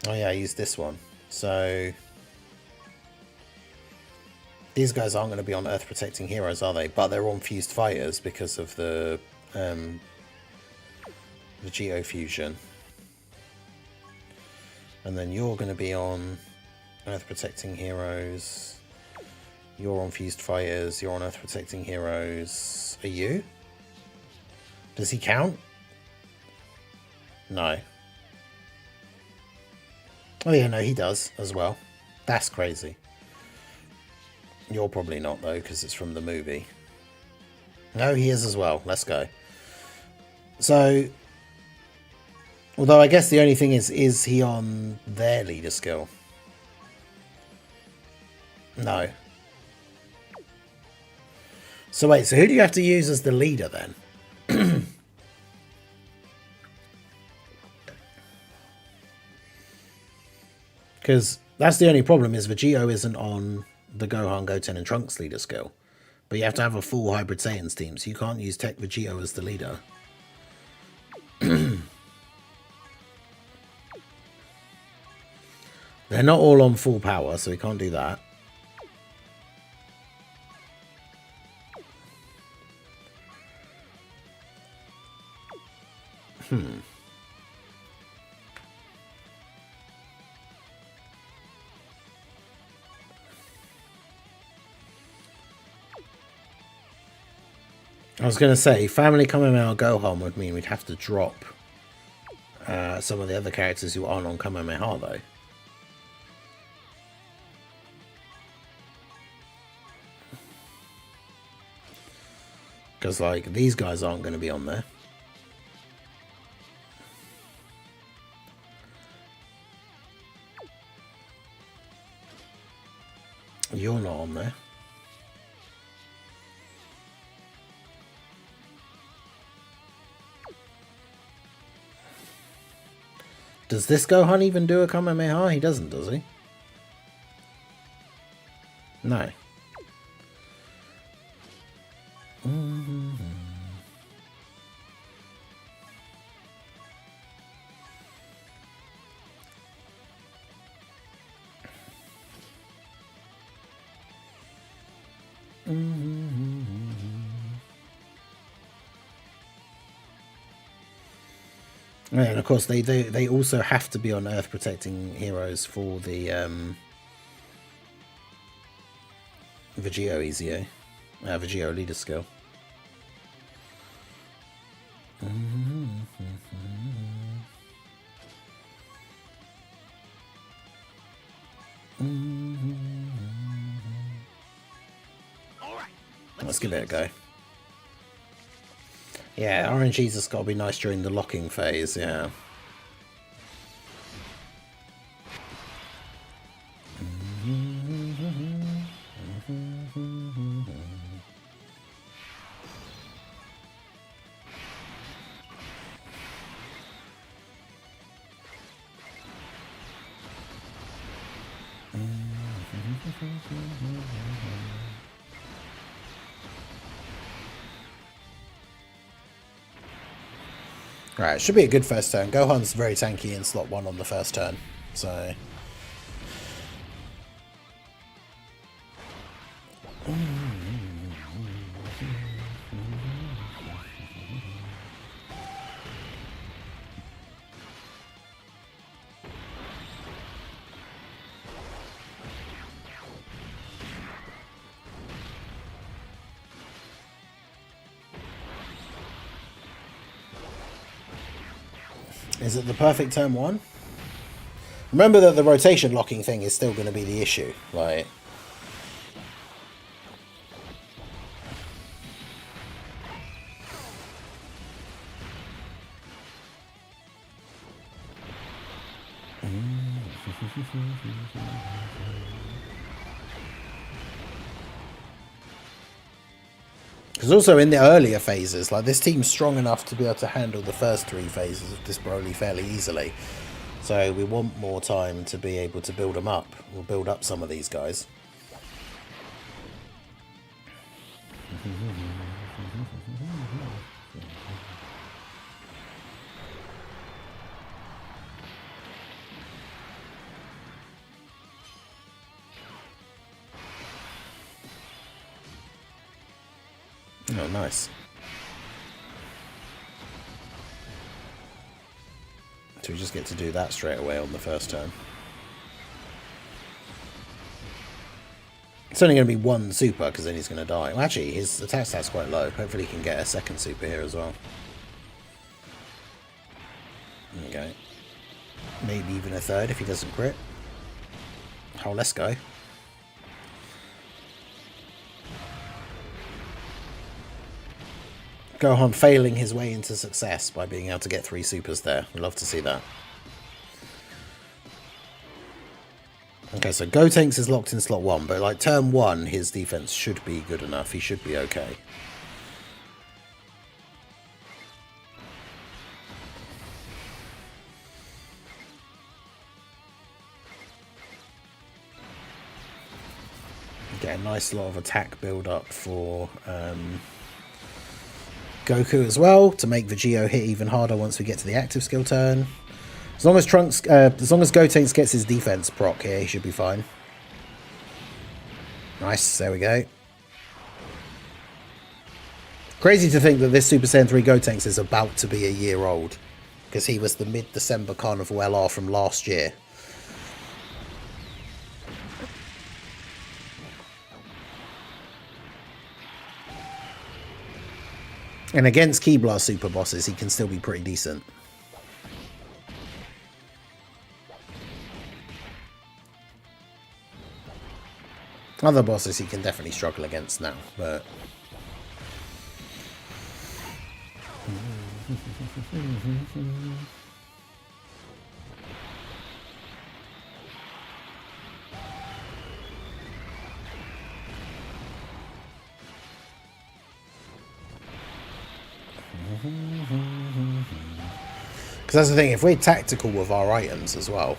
Speaker 1: Oh yeah, I used this one. So these guys aren't going to be on Earth Protecting Heroes, are they? But they're on Fused Fighters because of the Geofusion. And then you're going to be on Earth Protecting Heroes. You're on Fused Fighters. You're on Earth Protecting Heroes. Are you? Does he count? No. Oh yeah, no, he does as well. That's crazy. You're probably not, though, because it's from the movie. No, he is as well. Let's go. So, although I guess the only thing is he on their leader skill? No. So wait, so who do you have to use as the leader, then? Because that's the only problem, is Vegito isn't on the Gohan, Goten, and Trunks leader skill. But you have to have a full Hybrid Saiyans team, so you can't use Tech Vegito as the leader. They're not all on full power, so we can't do that. I was going to say, family Kamehameha Gohan would mean we'd have to drop some of the other characters who aren't on Kamehameha, though. Because, like, these guys aren't going to be on there. You're not on there. Does this Gohan even do a Kamehameha? He doesn't, does he? No. Yeah, and of course they also have to be on Earth protecting heroes for the Vegeo EZA, Vegeo leader skill. Let's give it a go. Yeah, RNG's has got to be nice during the locking phase, yeah. Right, should be a good first turn. Gohan's very tanky in slot 1 on the first turn, so... Is it the perfect turn 1? Remember that the rotation locking thing is still going to be the issue, like... Because also in the earlier phases, like this team's strong enough to be able to handle the first 3 phases of this Broly fairly easily. So we want more time to be able to build them up. We'll build up some of these guys. Oh, nice. So we just get to do that straight away on the first turn. It's only going to be 1 super, because then he's going to die. Well, actually, his attack stat's quite low. Hopefully he can get a 2nd super here as well. Okay. Maybe even a 3rd if he doesn't crit. Oh, let's go. Gohan failing his way into success by being able to get 3 supers there. We'd love to see that. Okay, so Gotenks is locked in slot 1, but like turn 1, his defense should be good enough. He should be okay. Get a nice lot of attack build up for Goku as well, to make Vegeo hit even harder once we get to the active skill turn. As long as Gotenks gets his defense proc here, he should be fine. Nice, there we go. Crazy to think that this Super Saiyan 3 Gotenks is about to be a year old, because he was the mid-December Carnival LR from last year. And against Keyblast super bosses, he can still be pretty decent. Other bosses he can definitely struggle against now, but... Because that's the thing, if we're tactical with our items as well,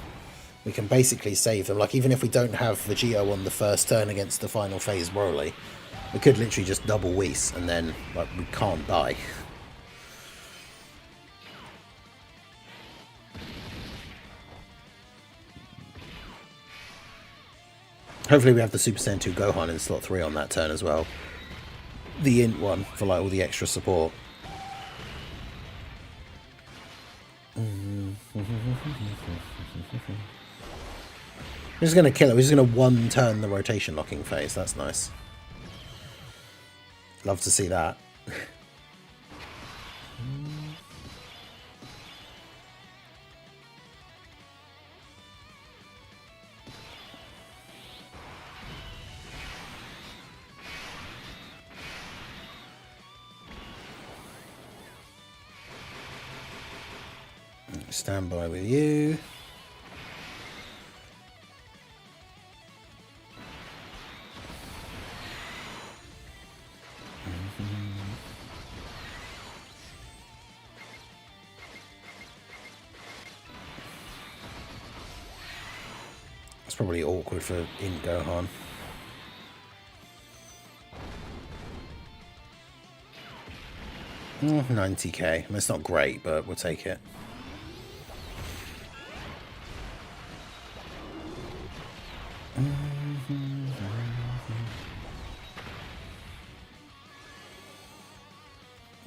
Speaker 1: we can basically save them. Like, even if we don't have Vegito on the first turn against the final phase Broly, we could literally just double Whis, and then, like, we can't die. Hopefully we have the Super Saiyan 2 Gohan in slot 3 on that turn as well. The int one, for, like, all the extra support. We're just going to kill it. We're just going to one-turn the rotation locking phase. That's nice. Love to see that. Stand by with you. It's probably awkward for in Gohan. Oh, 90k. I mean, it's not great, but we'll take it.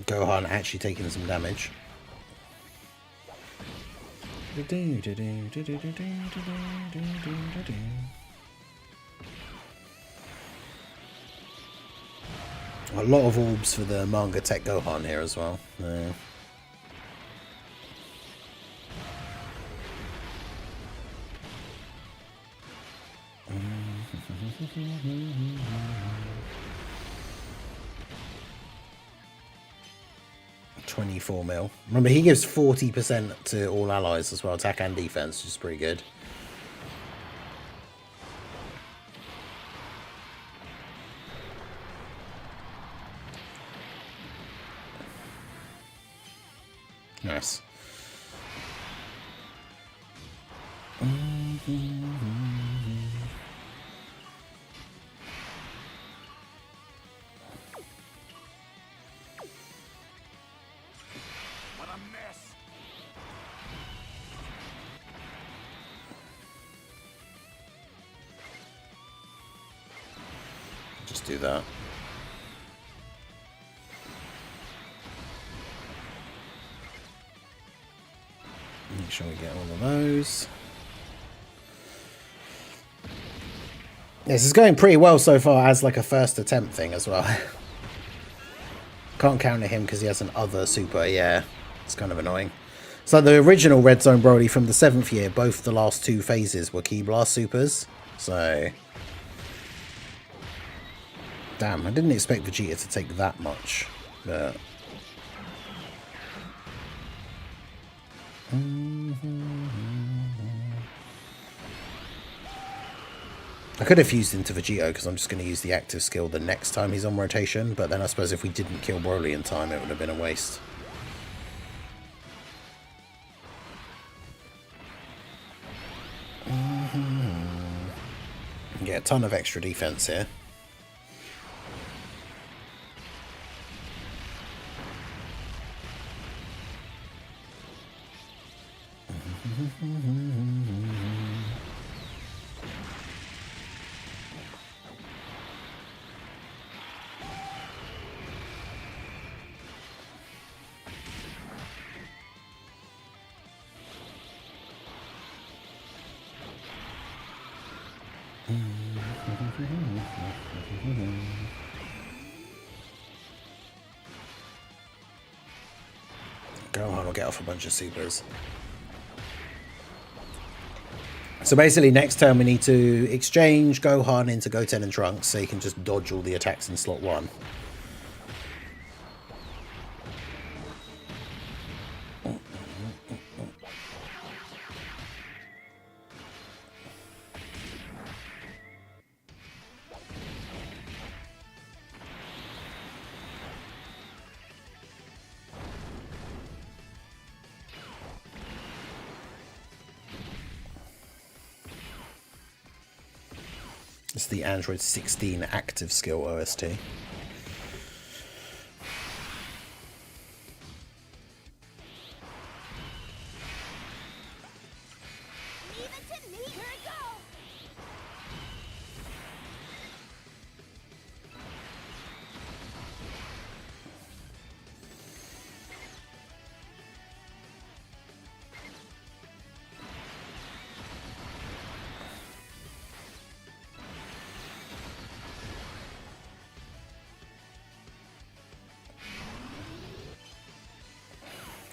Speaker 1: Gohan actually taking some damage. A lot of orbs for the manga tech Gohan here as well. Yeah. $24 mil. Remember, he gives 40% to all allies as well, attack and defense, which is pretty good. Nice.
Speaker 2: What a mess.
Speaker 1: Just do that. Make sure we get all of those. This is going pretty well so far as like a first attempt thing as well. Can't counter him because he has an other super, yeah. It's kind of annoying. So the original Red Zone Broly from the 7th year, both the last 2 phases were Ki Blast supers. So... Damn, I didn't expect Vegeta to take that much. But... I could have fused into Vegito because I'm just going to use the active skill the next time he's on rotation, but then I suppose if we didn't kill Broly in time, it would have been a waste. Get a ton of extra defense here. Gohan will get off a bunch of supers. So basically next turn we need to exchange Gohan into Goten and Trunks so he can just dodge all the attacks in slot 1. It's the Android 16 active skill OST.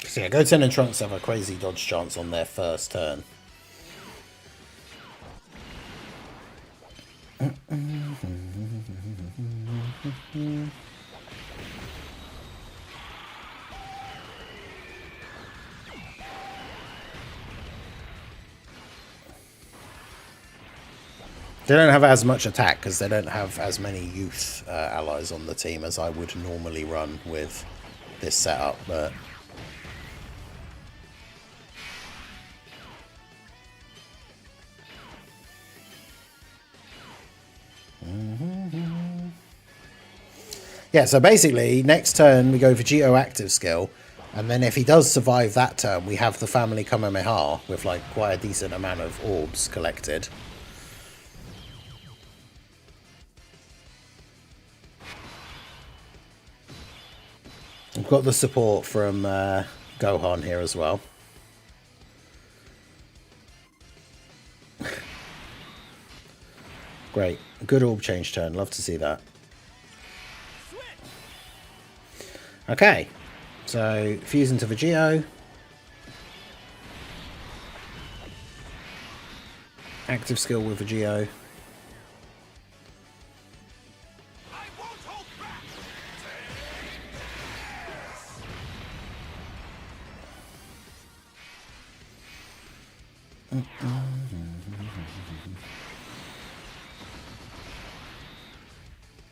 Speaker 1: So yeah, Goten and Trunks have a crazy dodge chance on their first turn. They don't have as much attack because they don't have as many youth allies on the team as I would normally run with this setup, but... Yeah, so basically, next turn we go for Geo active skill, and then if he does survive that turn, we have the family Kamehameha with like quite a decent amount of orbs collected. We've got the support from Gohan here as well. Great. Good orb change turn. Love to see that. Okay. So, fuse into Vegito. Active skill with Vegito.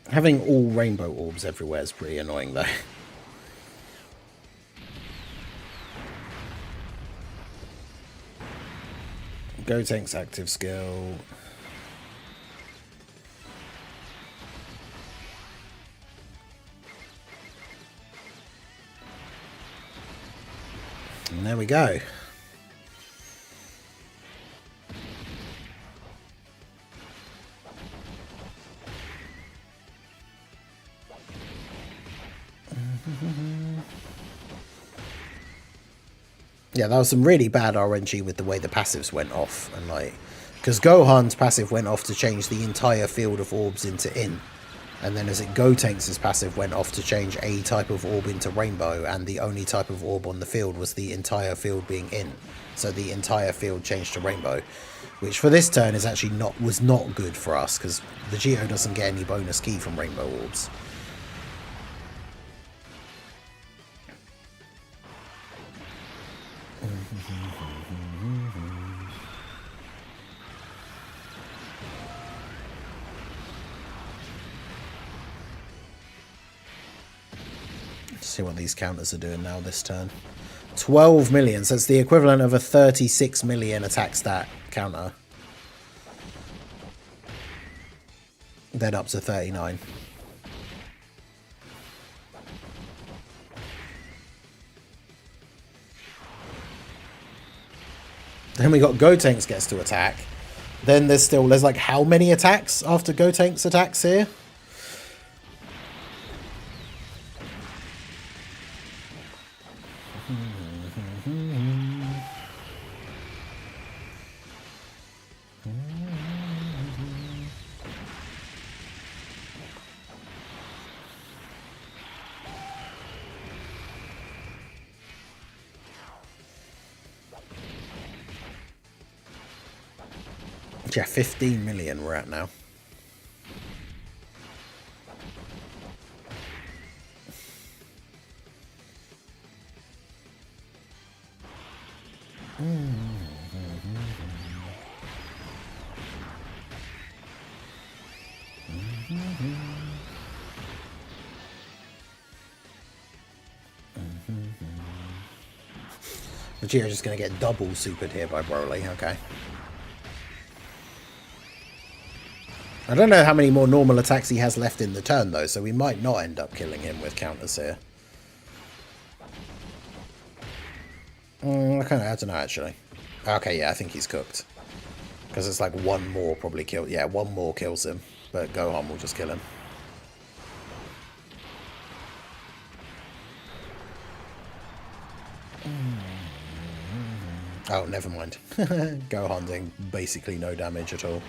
Speaker 1: Having all rainbow orbs everywhere is pretty annoying though. Gotenks active skill. And there we go. Yeah, that was some really bad RNG with the way the passives went off, and like, because Gohan's passive went off to change the entire field of orbs into in, and then as it Gotenks' passive went off to change a type of orb into rainbow, and the only type of orb on the field was the entire field being in, so the entire field changed to rainbow, which for this turn is actually was not good for us because Vegito doesn't get any bonus key from rainbow orbs. See what these counters are doing now this turn. 12 million, so it's the equivalent of a 36 million attack stat counter. Then up to 39. Then we got Gotenks gets to attack. Then there's like how many attacks after Gotenks attacks here? Yeah, 15 million we're at now. Vegeta's just going to get double supered here by Broly, okay. I don't know how many more normal attacks he has left in the turn, though, so we might not end up killing him with counters here. I don't know, actually. Okay, yeah, I think he's cooked. Because it's like one more probably kill. Yeah, one more kills him, but Gohan will just kill him. Oh, never mind. Gohan doing basically no damage at all.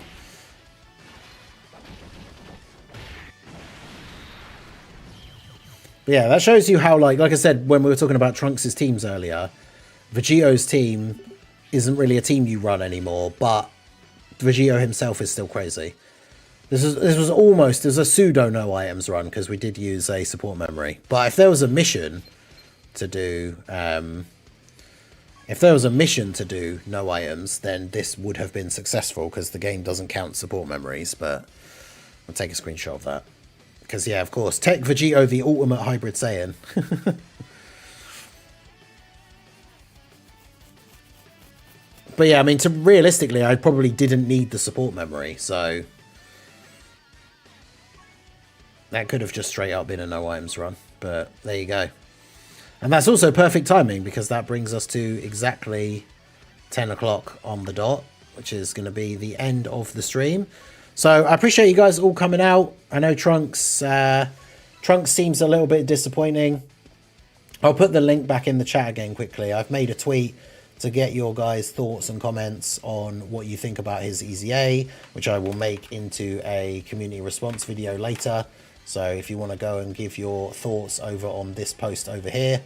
Speaker 1: Yeah, that shows you how, like I said, when we were talking about Trunks' teams earlier, Vegito's team isn't really a team you run anymore, but Vegito himself is still crazy. This was almost, there's a pseudo no items run, because we did use a support memory. But if there was a mission to do, no items, then this would have been successful, because the game doesn't count support memories, but I'll take a screenshot of that. Because, yeah, of course, Tech Vegito, the ultimate hybrid Saiyan. But yeah, I mean, realistically, I probably didn't need the support memory, so that could have just straight up been a no items run, but there you go. And that's also perfect timing, because that brings us to exactly 10 o'clock on the dot, which is going to be the end of the stream. So I appreciate you guys all coming out. I know Trunks seems a little bit disappointing. I'll put the link back in the chat again quickly. I've made a tweet to get your guys' thoughts and comments on what you think about his EZA, which I will make into a community response video later. So if you want to go and give your thoughts over on this post over here,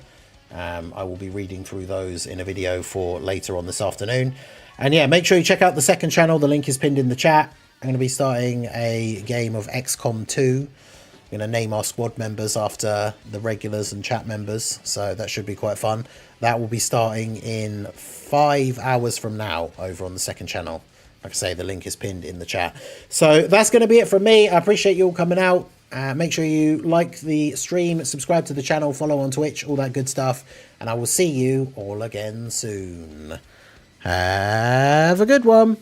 Speaker 1: I will be reading through those in a video for later on this afternoon. And yeah, make sure you check out the second channel. The link is pinned in the chat. I'm going to be starting a game of XCOM 2. I'm going to name our squad members after the regulars and chat members, so that should be quite fun. That will be starting in 5 hours from now over on the second channel. Like I say, the link is pinned in the chat. So that's going to be it from me. I appreciate you all coming out. Make sure you like the stream, subscribe to the channel, follow on Twitch, all that good stuff. And I will see you all again soon. Have a good one.